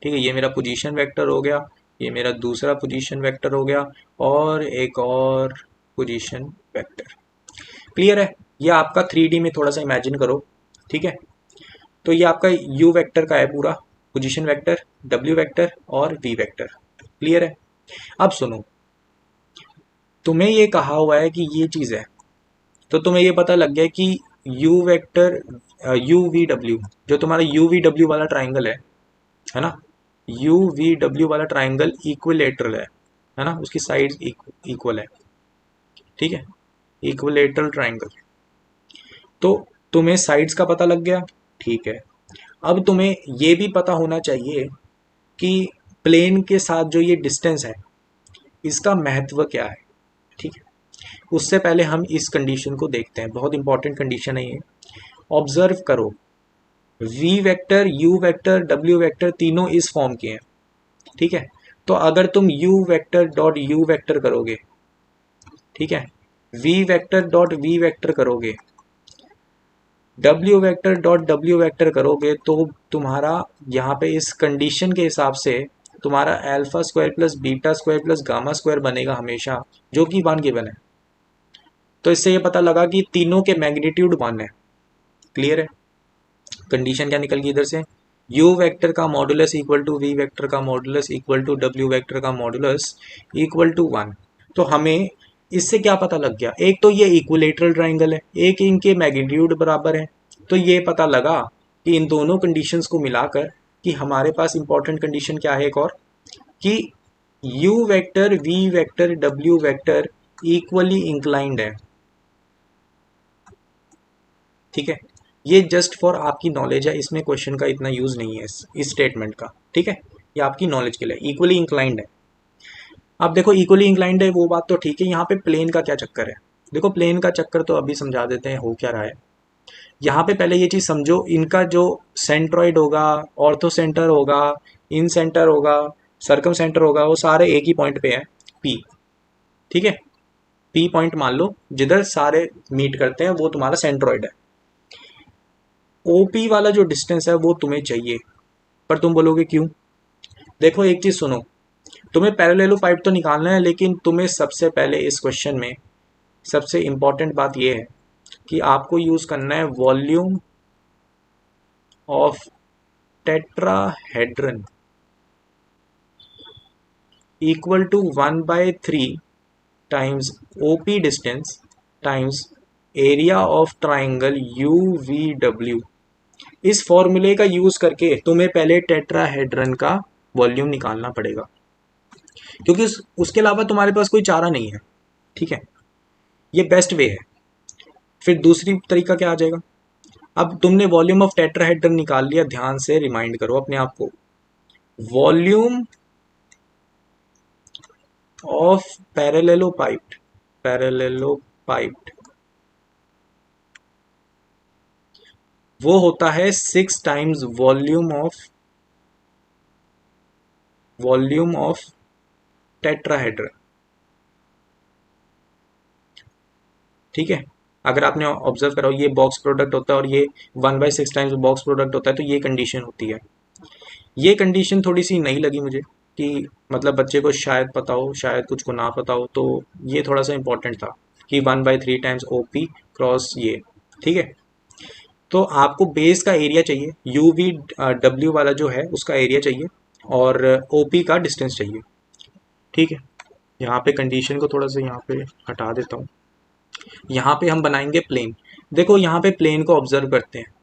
ठीक है, ये मेरा पोजीशन वेक्टर हो गया, ये मेरा दूसरा पोजीशन वेक्टर हो गया, और एक और पोजीशन वेक्टर। क्लियर है, ये आपका 3D में थोड़ा सा इमेजिन करो। ठीक है, तो ये आपका u वेक्टर का है पूरा पोजीशन वेक्टर, w वेक्टर और v वेक्टर। क्लियर है, अब सुनो, तुम्हें ये कहा हुआ है कि ये चीज़ है, तो तुम्हें ये पता लग गया कि u vector u v w, जो तुम्हारा u v w वाला ट्राइंगल है ना, u v w वाला ट्राइंगल इक्विलेटरल है ना, उसकी साइड इक्वल है। ठीक है, इक्विलेटरल ट्राइंगल। तो तुम्हें साइड्स का पता लग गया, ठीक है। अब तुम्हें ये भी पता होना चाहिए कि प्लेन के साथ जो ये डिस्टेंस है इसका महत्व क्या है, ठीक है। उससे पहले हम इस कंडीशन को देखते हैं, बहुत इंपॉर्टेंट कंडीशन है ये। ऑब्जर्व करो, v vector, you vector, W vector तीनों इस फॉर्म के हैं, ठीक है। तो अगर तुम U vector dot U vector करोगे, ठीक है, V vector dot V vector करोगे, W vector dot W vector करोगे, तो तुम्हारा यहाँ पे इस कंडीशन के हिसाब से तुम्हारा alpha square plus beta square plus gamma square बनेगा हमेशा, जो कि 1 गिवन है। तो इससे ये पता लगा कि तीनों के मैग्नीट्यूड 1 है। क्लियर है? कंडीशन क्या निकल गई इधर से, u वेक्टर का modulus equal to V vector का modulus equal to W vector का मॉडुलस इक्वल टू 1। तो हमें इससे क्या पता लग गया, एक तो ये इक्विलेटरल ट्राइंगल है, एक इनके मैग्नीट्यूड बराबर है। तो ये पता लगा कि इन दोनों कंडीशंस को मिलाकर कि हमारे पास इंपॉर्टेंट कंडीशन क्या है एक और, कि u vector v vector w vector equally inclined है, ठीक है। ये जस्ट फॉर आपकी नॉलेज है, इसमें क्वेश्चन का इतना यूज नहीं है इस स्टेटमेंट का, ठीक है। ये आपकी नॉलेज के लिए इक्वली इंक्लाइंड है। अब देखो इक्वली इंक्लाइंड है वो बात तो ठीक है, यहाँ पे प्लेन का क्या चक्कर है। देखो प्लेन का चक्कर तो अभी समझा देते हैं हो क्या रहा है। यहाँ पे पहले ये चीज समझो, इनका जो सेंट्रॉइड होगा, ऑर्थो सेंटर होगा, इन सेंटर होगा, सर्कम सेंटर होगा, वो सारे एक ही पॉइंट पे है, पी, ठीक है। पी पॉइंट मान लो, जिधर सारे मीट करते हैं वो तुम्हारा सेंट्रॉइड है। ओपी वाला जो डिस्टेंस है वो तुम्हें चाहिए, पर तुम बोलोगे क्यों। देखो एक चीज सुनो, तुम्हें पैरेललोपाइड तो निकालना है, लेकिन तुम्हें सबसे पहले इस क्वेश्चन में सबसे इंपॉर्टेंट बात यह है कि आपको यूज करना है volume of tetrahedron equal to 1/3 times OP distance times area of triangle u v डब्ल्यू। इस फॉर्मूले का यूज करके तुम्हें पहले टेट्राहेड्रन का वॉल्यूम निकालना पड़ेगा, क्योंकि उसके अलावा तुम्हारे पास कोई चारा नहीं है, ठीक है। ये बेस्ट वे है। फिर दूसरी तरीका क्या आ जाएगा, अब तुमने वॉल्यूम ऑफ टेट्राहेड्रन निकाल लिया, ध्यान से रिमाइंड करो अपने आप को, वॉल्यूम ऑफ पैरेलेलोपाइड वो होता है 6 टाइम्स वॉल्यूम ऑफ टेट्राहेड्रन, ठीक है। अगर आपने ऑब्जर्व करो ये बॉक्स प्रोडक्ट होता है और ये 1/6 टाइम्स बॉक्स प्रोडक्ट होता है, तो ये कंडीशन होती है। ये कंडीशन थोड़ी सी नई लगी मुझे, कि मतलब बच्चे को शायद पता हो, शायद कुछ को ना पता हो, तो ये थोड़ा सा इंपॉर्टेंट था कि 1/3 टाइम्स ओपी क्रॉस ये, ठीक है। तो आपको बेस का एरिया चाहिए, यू वी डब्ल्यू वाला जो है उसका एरिया चाहिए, और ओपी का डिस्टेंस चाहिए, ठीक है। यहाँ पे कंडीशन को थोड़ा सा यहाँ पे हटा देता हूँ। यहाँ पे हम बनाएंगे प्लेन। देखो यहाँ पे प्लेन को ऑब्जर्व करते हैं,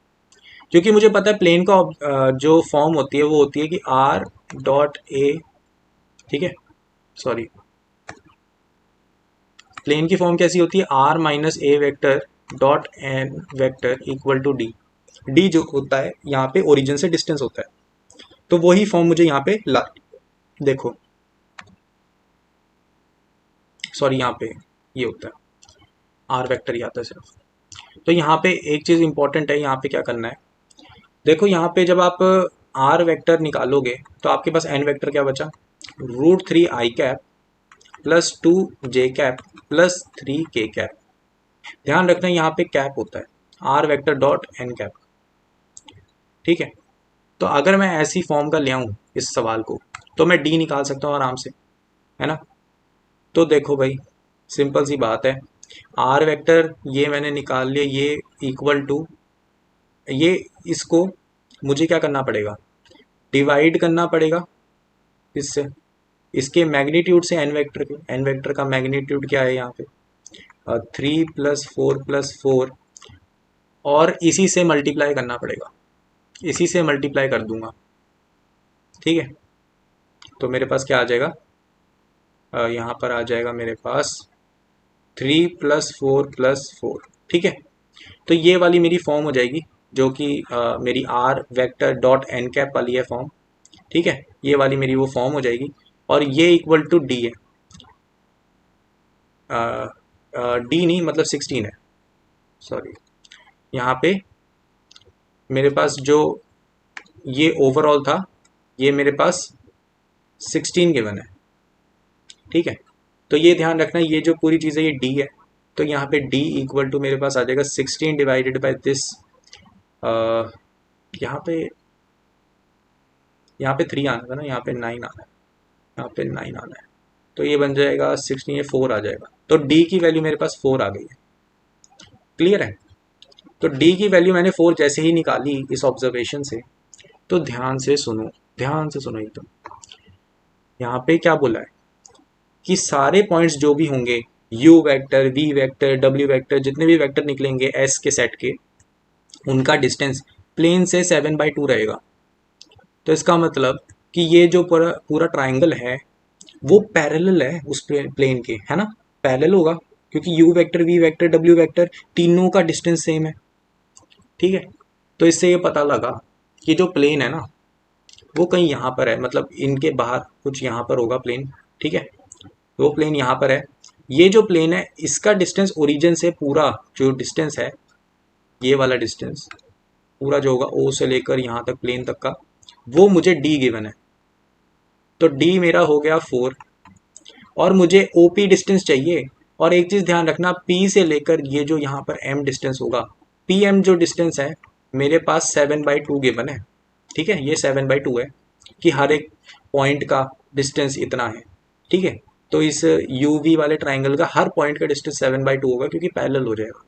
क्योंकि मुझे पता है प्लेन का जो फॉर्म होती है वो होती है कि आर डॉट ए, ठीक है, सॉरी, प्लेन की फॉर्म कैसी होती है, r minus A vector dot n vector equal to d. D जो होता है यहाँ पे ओरिजिन से डिस्टेंस होता है, तो वही फॉर्म मुझे यहाँ पे ला, देखो सॉरी, यहाँ पे ये होता है आर वेक्टर ही आता है सिर्फ। तो यहाँ पे एक चीज़ इंपॉर्टेंट है, यहाँ पे क्या करना है, देखो यहाँ पे जब आप आर वेक्टर निकालोगे तो आपके पास एन वेक्टर क्या बचा, √3i cap plus 2j cap plus 3k cap. ध्यान रखना यहाँ पे कैप होता है, r vector dot n cap, ठीक है। तो अगर मैं ऐसी फॉर्म का ले आऊँ इस सवाल को, तो मैं डी निकाल सकता हूँ आराम से, है ना। तो देखो भाई सिंपल सी बात है, आर वेक्टर ये मैंने निकाल लिया, ये इक्वल टू ये, इसको मुझे क्या करना पड़ेगा, डिवाइड करना पड़ेगा इससे, इसके मैग्नीट्यूड से एन वेक्टर के, एन वेक्टर का मैग्नीट्यूड क्या है यहाँ पे 3 + 4 + 4, और इसी से मल्टीप्लाई करना पड़ेगा, इसी से मल्टीप्लाई कर दूंगा, ठीक है। तो मेरे पास क्या आ जाएगा, यहाँ पर आ जाएगा मेरे पास 3 + 4 + 4, ठीक है। तो ये वाली मेरी फॉर्म हो जाएगी, जो कि मेरी r vector dot n cap वाली है फॉर्म। ठीक है, ये वाली मेरी वो फॉर्म हो जाएगी, और ये इक्वल टू डी है, डी नहीं मतलब 16 है, सॉरी। यहाँ पे मेरे पास जो ये ओवरऑल था, ये मेरे पास 16 गिवन है। ठीक है, तो ये ध्यान रखना, ये जो पूरी चीज़ है ये डी है, तो यहाँ पे डी इक्वल टू मेरे पास आ जाएगा 16 डिवाइडेड बाई दिस, यहाँ पे यहाँ पे 3 आना था ना, यहाँ पे 9 आना है, यहाँ पे 9 आना है, तो ये बन जाएगा 16, ये 4 आ जाएगा, तो डी की वैल्यू मेरे पास 4 आ गई है। क्लियर है? तो डी की वैल्यू मैंने 4 जैसे ही निकाली इस ऑब्जर्वेशन से, तो ध्यान से सुनो, ध्यान से सुनो एकदम। यहाँ पे क्या बोला है कि सारे पॉइंट्स जो भी होंगे, u vector, v vector, w vector, जितने भी वेक्टर निकलेंगे s के सेट के, उनका डिस्टेंस प्लेन से 7/2 रहेगा। तो इसका मतलब कि ये जो पूरा पूरा ट्राइंगल है वो पैरेलल है उस प्लेन के, है ना, पैरेलल होगा, क्योंकि u vector, v vector, w vector तीनों का डिस्टेंस सेम है। ठीक है, तो इससे ये पता लगा कि जो प्लेन है ना वो कहीं यहाँ पर है, मतलब इनके बाहर कुछ यहाँ पर होगा प्लेन। ठीक है, वो प्लेन यहाँ पर है, ये जो प्लेन है इसका डिस्टेंस ओरिजिन से पूरा जो डिस्टेंस है, ये वाला डिस्टेंस पूरा जो होगा ओ से लेकर यहाँ तक प्लेन तक का, वो मुझे डी गिवन है। तो डी मेरा हो गया 4, और मुझे ओ पी डिस्टेंस चाहिए। और एक चीज़ ध्यान रखना, पी से लेकर ये जो यहाँ पर एम डिस्टेंस होगा, पी एम जो डिस्टेंस है मेरे पास 7/2 गिवन है। ठीक है, ये 7/2 है कि हर एक पॉइंट का डिस्टेंस इतना है। ठीक है, तो इस यू वी वाले ट्राइंगल का हर पॉइंट का डिस्टेंस 7/2 होगा, क्योंकि पैरेलल हो जाएगा।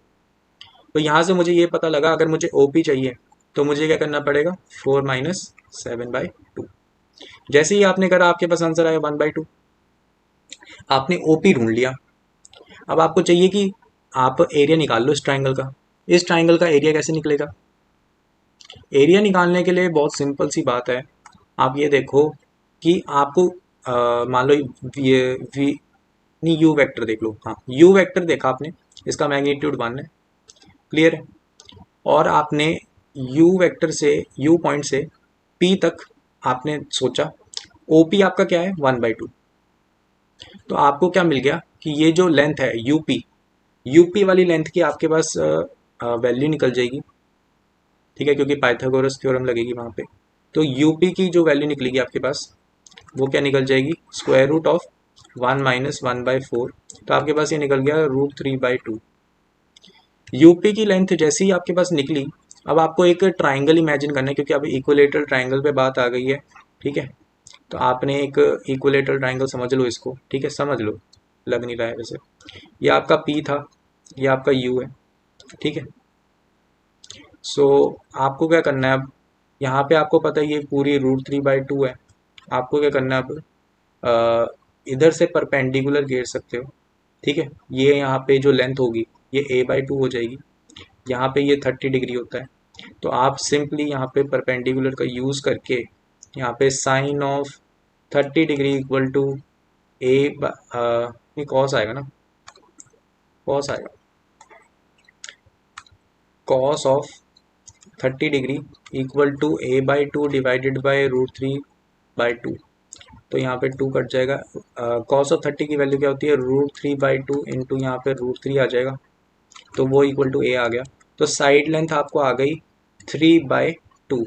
तो यहाँ से मुझे ये पता लगा, अगर मुझे ओ पी चाहिए तो मुझे क्या करना पड़ेगा, 4 माइनस 7/2। जैसे ही आपने करा आपके पास आंसर आया 1/2। आपने ओपी ढूंढ लिया। अब आपको चाहिए कि आप एरिया निकाल लो इस ट्राइंगल का। इस ट्राइंगल का एरिया कैसे निकलेगा? एरिया निकालने के लिए बहुत सिंपल सी बात है। आप ये देखो कि आपको मान लो ये वी नहीं, यू वेक्टर देख लो। हाँ, यू वेक्टर देखा आपने, इसका मैग्नीट्यूड 1 है। क्लियर है? और आपने यू वेक्टर से, यू पॉइंट से पी तक आपने सोचा, ओपी आपका क्या है 1/2। तो आपको क्या मिल गया कि ये जो लेंथ है यूपी, यूपी वाली लेंथ की आपके पास वैल्यू निकल जाएगी। ठीक है, क्योंकि पाइथागोरस थ्योरम लगेगी वहाँ पे। तो यूपी की जो वैल्यू निकलेगी आपके पास, वो क्या निकल जाएगी, स्क्वायर रूट ऑफ 1 माइनस 1/4। तो आपके पास ये निकल गया √3/2। यूपी की लेंथ जैसे ही आपके पास निकली, अब आपको एक ट्राइंगल इमेजिन करना है, क्योंकि अब इक्विलेटरल ट्राइंगल पे बात आ गई है। ठीक है, तो आपने एक इक्विलेटरल ट्राइंगल समझ लो इसको। ठीक है, समझ लो, लग नहीं रहा है वैसे। ये आपका पी था, ये आपका यू है। ठीक है, सो आपको क्या करना है अब, यहाँ पे आपको पता है ये पूरी √3/2 है। आपको क्या करना है अब, इधर से परपेंडिकुलर घेर सकते हो। ठीक है, ये यहाँ पे जो लेंथ होगी ये a/2 हो जाएगी। यहाँ पे ये 30 डिग्री होता है, तो आप सिंपली यहाँ पे परपेंडिकुलर का यूज़ करके यहाँ पे sine of 30 degree equal to ये कॉस आएगा ना, कॉस आएगा, cos of 30 degree equal to a/2 divided by √3/2। तो यहाँ पे 2 कट जाएगा। कॉस ऑफ 30 की वैल्यू क्या होती है, √3/2 इंटू यहाँ पे √3 आ जाएगा, तो वो इक्वल टू a आ गया। तो साइड लेंथ आपको आ गई 3/2।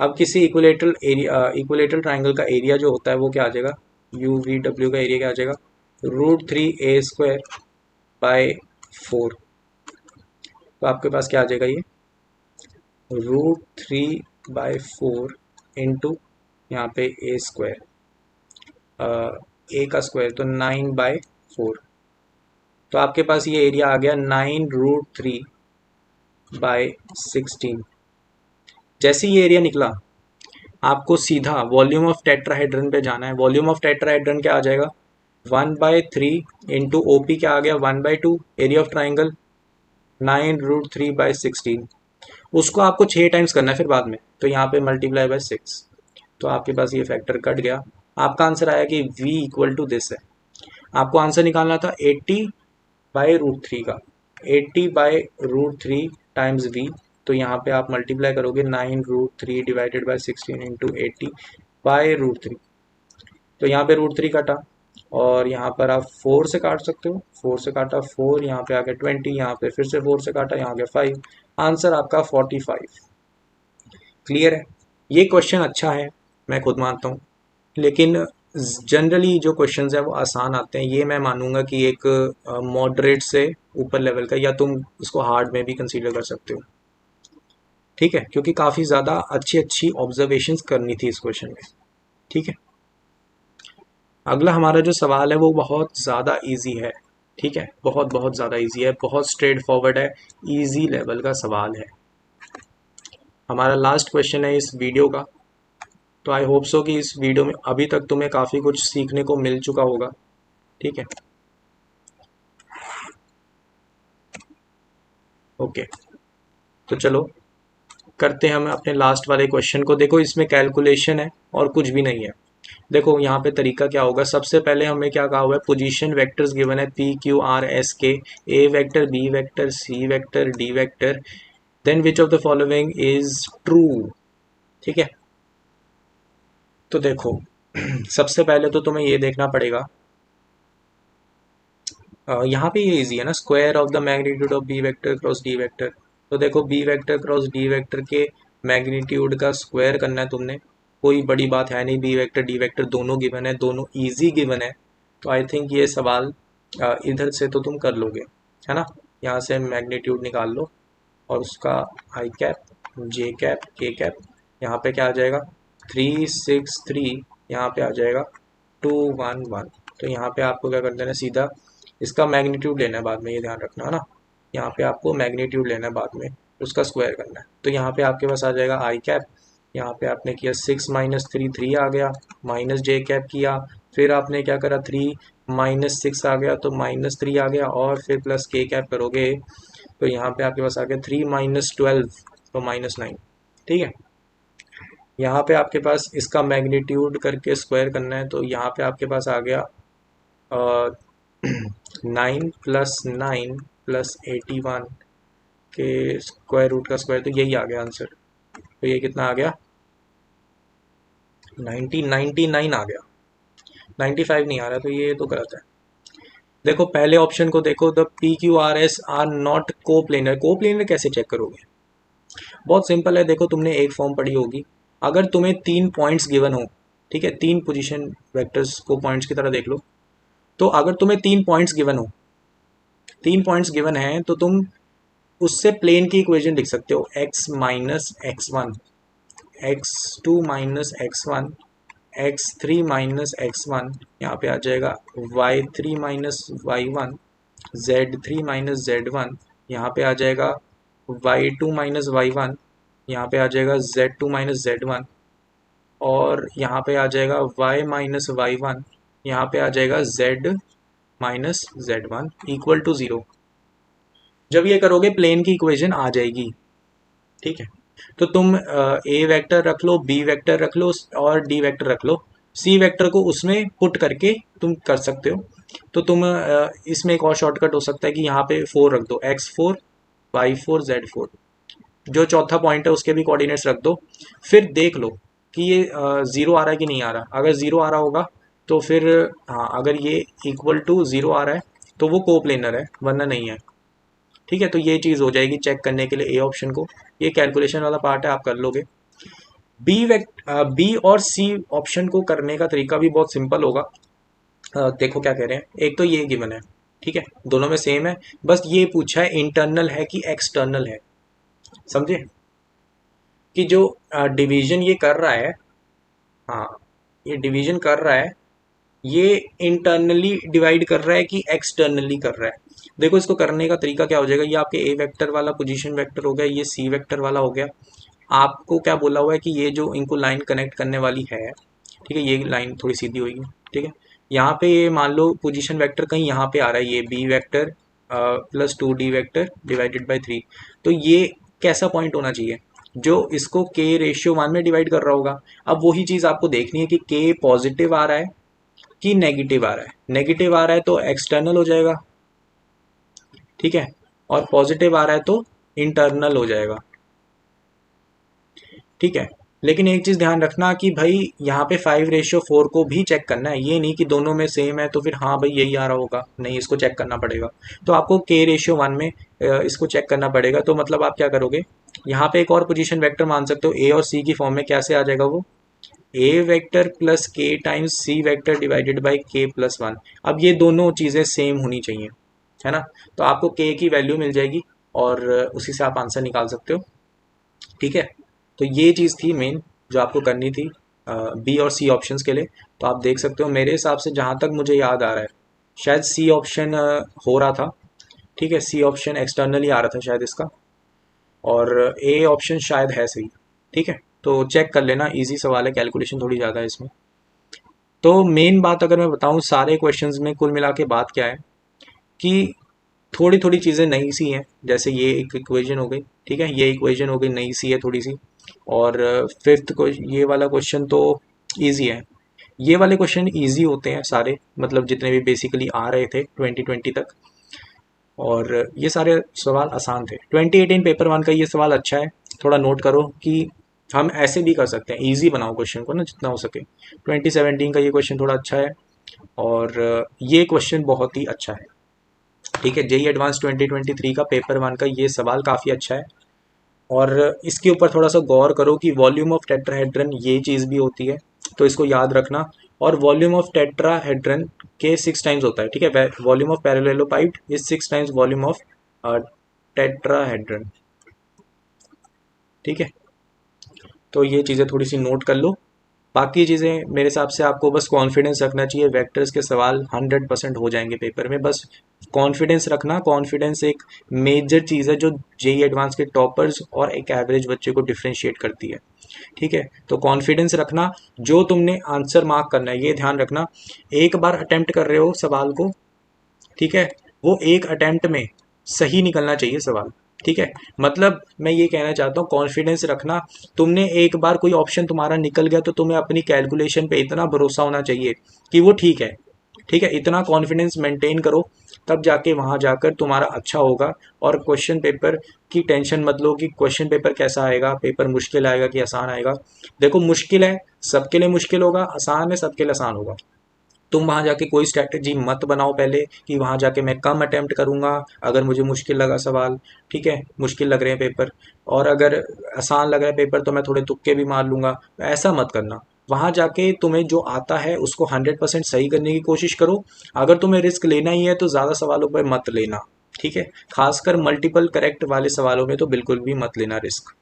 अब किसी इक्विलेटरल एरिया, इक्विलेटरल ट्राइंगल का एरिया जो होता है वो क्या आ जाएगा, यू वी डब्ल्यू का एरिया क्या आ जाएगा, √3a² तो आपके पास क्या आ जाएगा, ये √3/4 इंटू यहाँ पे a², a का स्क्वायर तो 9/4। तो आपके पास ये एरिया आ गया 9√3/16। जैसे ये एरिया निकला, आपको सीधा वॉल्यूम ऑफ टेट्राहेड्रन पे जाना है। वॉल्यूम ऑफ टेट्राहेड्रन क्या आ जाएगा, 1/3 इंटू ओपी क्या आ गया 1/2, एरिया ऑफ ट्राइंगल 9√3/16। उसको आपको 6 टाइम्स करना है फिर बाद में, तो यहाँ पे मल्टीप्लाई बाय 6। तो आपके पास ये फैक्टर कट गया। आपका आंसर आया कि v इक्वल टू दिस है। आपको आंसर निकालना था 80/√3 का। 80/√3 टाइम्स v, तो यहाँ पे आप मल्टीप्लाई करोगे 9√3 डिवाइडेड बाय 16 इंटू 80/√3, तो यहाँ पे √3 काटा और यहाँ पर आप 4 से काट सकते हो, 4 से काटा 4, यहाँ पे आ गया 20, यहाँ पे फिर से 4 से काटा, यहाँ आ गया 5, आंसर आपका 45। क्लियर है? ये क्वेश्चन अच्छा है, मैं खुद मानता हूँ, लेकिन जनरली जो क्वेश्चंस है वो आसान आते हैं, ये मैं मानूंगा कि एक मॉडरेट से ऊपर लेवल का, या तुम इसको हार्ड में भी कंसीडर कर सकते हो, ठीक है, क्योंकि काफ़ी ज़्यादा अच्छी अच्छी ऑब्जर्वेशंस करनी थी इस क्वेश्चन में, ठीक है। अगला हमारा जो सवाल है वो बहुत ज़्यादा इजी है, ठीक है, बहुत बहुत ज़्यादा इजी है, बहुत स्ट्रेट फॉरवर्ड है, इजी लेवल का सवाल है। हमारा लास्ट क्वेश्चन है इस वीडियो का, तो आई होप सो कि इस वीडियो में अभी तक तुम्हें काफ़ी कुछ सीखने को मिल चुका होगा, ठीक है। ओके, तो चलो करते हैं हम अपने लास्ट वाले क्वेश्चन को। देखो इसमें कैलकुलेशन है और कुछ भी नहीं है। देखो यहाँ पे तरीका क्या होगा, सबसे पहले हमें क्या कहा हुआ है, पोजीशन वेक्टर्स गिवन है पी क्यू आर एस के, A vector, B vector, C vector, D vector, then which of the following is true, ठीक है। तो देखो सबसे पहले तो तुम्हें ये देखना पड़ेगा, यहाँ पे ये इजी है ना, square of the magnitude of b vector cross d vector. तो देखो b vector cross d vector के मैग्नीट्यूड का स्क्वायर करना है तुमने, कोई बड़ी बात है नहीं, बी वेक्टर डी वेक्टर दोनों गिवन है, दोनों इजी गिवन है, तो आई थिंक ये सवाल इधर से तो तुम कर लोगे, है ना। यहाँ से मैग्नीट्यूड निकाल लो और उसका आई कैप, जे कैप, के कैप, यहाँ पे क्या आ जाएगा 363, यहाँ पे आ जाएगा 211। तो यहाँ पे आपको क्या कर देना है, सीधा इसका मैग्नीट्यूड लेना है बाद में, ये ध्यान रखना है ना, यहाँ पे आपको मैग्नीट्यूड लेना है बाद में, उसका स्क्वायर करना है। तो यहाँ पे आपके पास आ जाएगा आई कैप, यहाँ पे आपने किया 6 - 3 3 आ गया, माइनस जे कैप किया, फिर आपने क्या करा 3 - 6 आ गया तो -3 आ गया, और फिर प्लस के कैप करोगे तो यहाँ पे आपके पास आ गया 3 - 12 तो -9, ठीक है। यहाँ पे आपके पास इसका मैग्नीट्यूड करके स्क्वायर करना है, तो यहाँ पे आपके पास आ गया 9 + 9 + 81 के स्क्वायर रूट का स्क्वायर, तो यही आ गया आंसर। तो ये कितना आ गया 99 आ गया, 95 नहीं आ रहा, तो ये तो गलत है। देखो पहले ऑप्शन को देखो, the P Q R S R not coplanar, coplanar कैसे चेक करोगे, बहुत सिंपल है। देखो तुमने एक फॉर्म पढ़ी होगी, अगर तुम्हें 3 पॉइंट्स गिवन हो, ठीक है, 3 पोजीशन वेक्टर्स को पॉइंट्स की तरह देख लो, तो अगर तुम्हें 3 पॉइंट्स गिवन हो, 3 पॉइंट्स गिवन हैं, तो तुम उससे प्लेन की इक्वेशन लिख सकते हो, x - x1, x2 - x1, x3 - x1, यहाँ पे आ जाएगा y3 - y1, z3 - z1, यहाँ पे आ जाएगा y2 - y1, यहाँ पे आ जाएगा z2 - z1, और यहाँ पे आ जाएगा y - y1, यहाँ पे आ जाएगा z - z1 इक्वल टू 0। जब ये करोगे प्लेन की इक्वेशन आ जाएगी, ठीक है। तो तुम ए वेक्टर रख लो, बी वेक्टर रख लो और डी वेक्टर रख लो, सी वेक्टर को उसमें पुट करके तुम कर सकते हो। तो तुम इसमें एक और शॉर्टकट हो सकता है कि यहाँ पे 4 रख दो, x4 y4 z4, जो चौथा पॉइंट है उसके भी कोऑर्डिनेट्स रख दो, फिर देख लो कि ये 0 आ रहा है कि नहीं आ रहा। अगर 0 आ रहा होगा तो फिर हाँ, अगर ये इक्वल टू 0 आ रहा है तो वो कोप्लेनर है, वरना नहीं है, ठीक है। तो ये चीज़ हो जाएगी चेक करने के लिए ए ऑप्शन को, ये कैलकुलेशन वाला पार्ट है, आप कर लोगे। बी और सी ऑप्शन को करने का तरीका भी बहुत सिंपल होगा। देखो क्या कह रहे हैं, एक तो ये गिवन है, ठीक है, दोनों में सेम है, बस ये पूछा है इंटरनल है कि एक्सटर्नल है, समझे, कि जो डिवीजन ये कर रहा है, हाँ ये डिवीजन कर रहा है, ये इंटरनली डिवाइड कर रहा है कि एक्सटर्नली कर रहा है। देखो इसको करने का तरीका क्या हो जाएगा, ये आपके ए वेक्टर वाला पोजीशन वेक्टर हो गया, ये सी वेक्टर वाला हो गया। आपको क्या बोला हुआ है कि ये जो इनको लाइन कनेक्ट करने वाली है, ठीक है, ये लाइन थोड़ी सीधी होगी, ठीक है। यहाँ पे ये मान लो पोजीशन वेक्टर कहीं यहाँ पे आ रहा है, ये b vector +2 d vector divided by 3, तो ये कैसा पॉइंट होना चाहिए, जो इसको k/1 में डिवाइड कर रहा होगा। अब वही चीज़ आपको देखनी है कि k पॉजिटिव आ रहा है कि नेगेटिव आ रहा है, नेगेटिव आ रहा है तो एक्सटर्नल हो जाएगा, ठीक है, और पॉजिटिव आ रहा है तो इंटरनल हो जाएगा। ठीक है, लेकिन एक चीज़ ध्यान रखना कि भाई यहाँ पे 5:4 को भी चेक करना है, ये नहीं कि दोनों में सेम है तो फिर हाँ भाई यही आ रहा होगा, नहीं, इसको चेक करना पड़ेगा। तो आपको K:1 में इसको चेक करना पड़ेगा। तो मतलब आप क्या करोगे, यहाँ पे एक और पोजीशन वेक्टर मान सकते हो, ए और सी की फॉर्म में। कैसे आ जाएगा वो, a vector plus k times c vector divided by K+1। अब ये दोनों चीज़ें सेम होनी चाहिए, है ना। तो आपको के की वैल्यू मिल जाएगी और उसी से आप आंसर निकाल सकते हो। ठीक है, तो ये चीज़ थी मेन जो आपको करनी थी बी और सी ऑप्शंस के लिए। तो आप देख सकते हो, मेरे हिसाब से जहाँ तक मुझे याद आ रहा है शायद सी ऑप्शन हो रहा था। ठीक है, सी ऑप्शन एक्सटर्नली आ रहा था शायद इसका, और ए ऑप्शन शायद है सही। ठीक है, तो चेक कर लेना, इजी सवाल है, कैलकुलेशन थोड़ी ज़्यादा है इसमें। तो मेन बात अगर मैं बताऊँ सारे क्वेश्चंस में कुल मिला के बात क्या है कि थोड़ी थोड़ी चीज़ें नई सी हैं। जैसे ये एक इक्वेशन हो गई, ठीक है, ये इक्वेशन हो गई, नई सी है थोड़ी सी। और फिफ्थ को ये वाला क्वेश्चन तो इजी है। ये वाले क्वेश्चन इजी होते हैं सारे, मतलब जितने भी बेसिकली आ रहे थे 2020 तक, और ये सारे सवाल आसान थे। 2018 पेपर 1 का ये सवाल अच्छा है, थोड़ा नोट करो कि हम ऐसे भी कर सकते हैं, इजी बनाओ क्वेश्चन को ना जितना हो सके। 2017 का ये क्वेश्चन थोड़ा अच्छा है, और ये क्वेश्चन बहुत ही अच्छा है। ठीक है, जेई एडवांस 2023 का पेपर 1 का ये सवाल काफ़ी अच्छा है। और इसके ऊपर थोड़ा सा गौर करो कि वॉल्यूम ऑफ टेट्राहेड्रन ये चीज़ भी होती है, तो इसको याद रखना। और वॉल्यूम ऑफ टेट्राहेड्रन के 6 टाइम्स होता है। ठीक है, volume of parallelepiped is 6 times volume of tetrahedron. ठीक है, तो ये चीज़ें थोड़ी सी नोट कर लो। बाकी चीज़ें मेरे हिसाब से आपको बस कॉन्फिडेंस रखना चाहिए, वेक्टर्स के सवाल 100% हो जाएंगे पेपर में। बस कॉन्फिडेंस रखना, कॉन्फिडेंस एक मेजर चीज़ है जो जेई एडवांस के टॉपर्स और एक एवरेज बच्चे को डिफ्रेंशिएट करती है। ठीक है, तो कॉन्फिडेंस रखना, जो तुमने आंसर मार्क करना है ये ध्यान रखना, एक बार अटेम्प्ट कर रहे हो सवाल को, ठीक है, वो एक अटेम्प्ट में सही निकलना चाहिए सवाल। ठीक है, मतलब मैं ये कहना चाहता हूँ कॉन्फिडेंस रखना। तुमने एक बार कोई ऑप्शन तुम्हारा निकल गया तो तुम्हें अपनी कैलकुलेशन पे इतना भरोसा होना चाहिए कि वो ठीक है। ठीक है, इतना कॉन्फिडेंस मेंटेन करो, तब जाके वहाँ जाकर तुम्हारा अच्छा होगा। और क्वेश्चन पेपर की टेंशन मत लो कि क्वेश्चन पेपर कैसा आएगा, पेपर मुश्किल आएगा कि आसान आएगा। देखो, मुश्किल है सबके लिए, मुश्किल होगा, आसान है सबके लिए आसान होगा। तुम वहाँ जाके कोई स्ट्रैटेजी मत बनाओ पहले कि वहाँ जाके मैं कम अटेम्प्ट करूँगा अगर मुझे मुश्किल लगा सवाल। ठीक है, मुश्किल लग रहे हैं पेपर, और अगर आसान लग रहा है पेपर तो मैं थोड़े तुक्के भी मार लूँगा। ऐसा मत करना, वहाँ जाके तुम्हें जो आता है उसको 100% सही करने की कोशिश करो। अगर तुम्हें रिस्क लेना ही है तो ज़्यादा सवालों पर मत लेना। ठीक है, खासकर मल्टीपल करेक्ट वाले सवालों में तो बिल्कुल भी मत लेना रिस्क।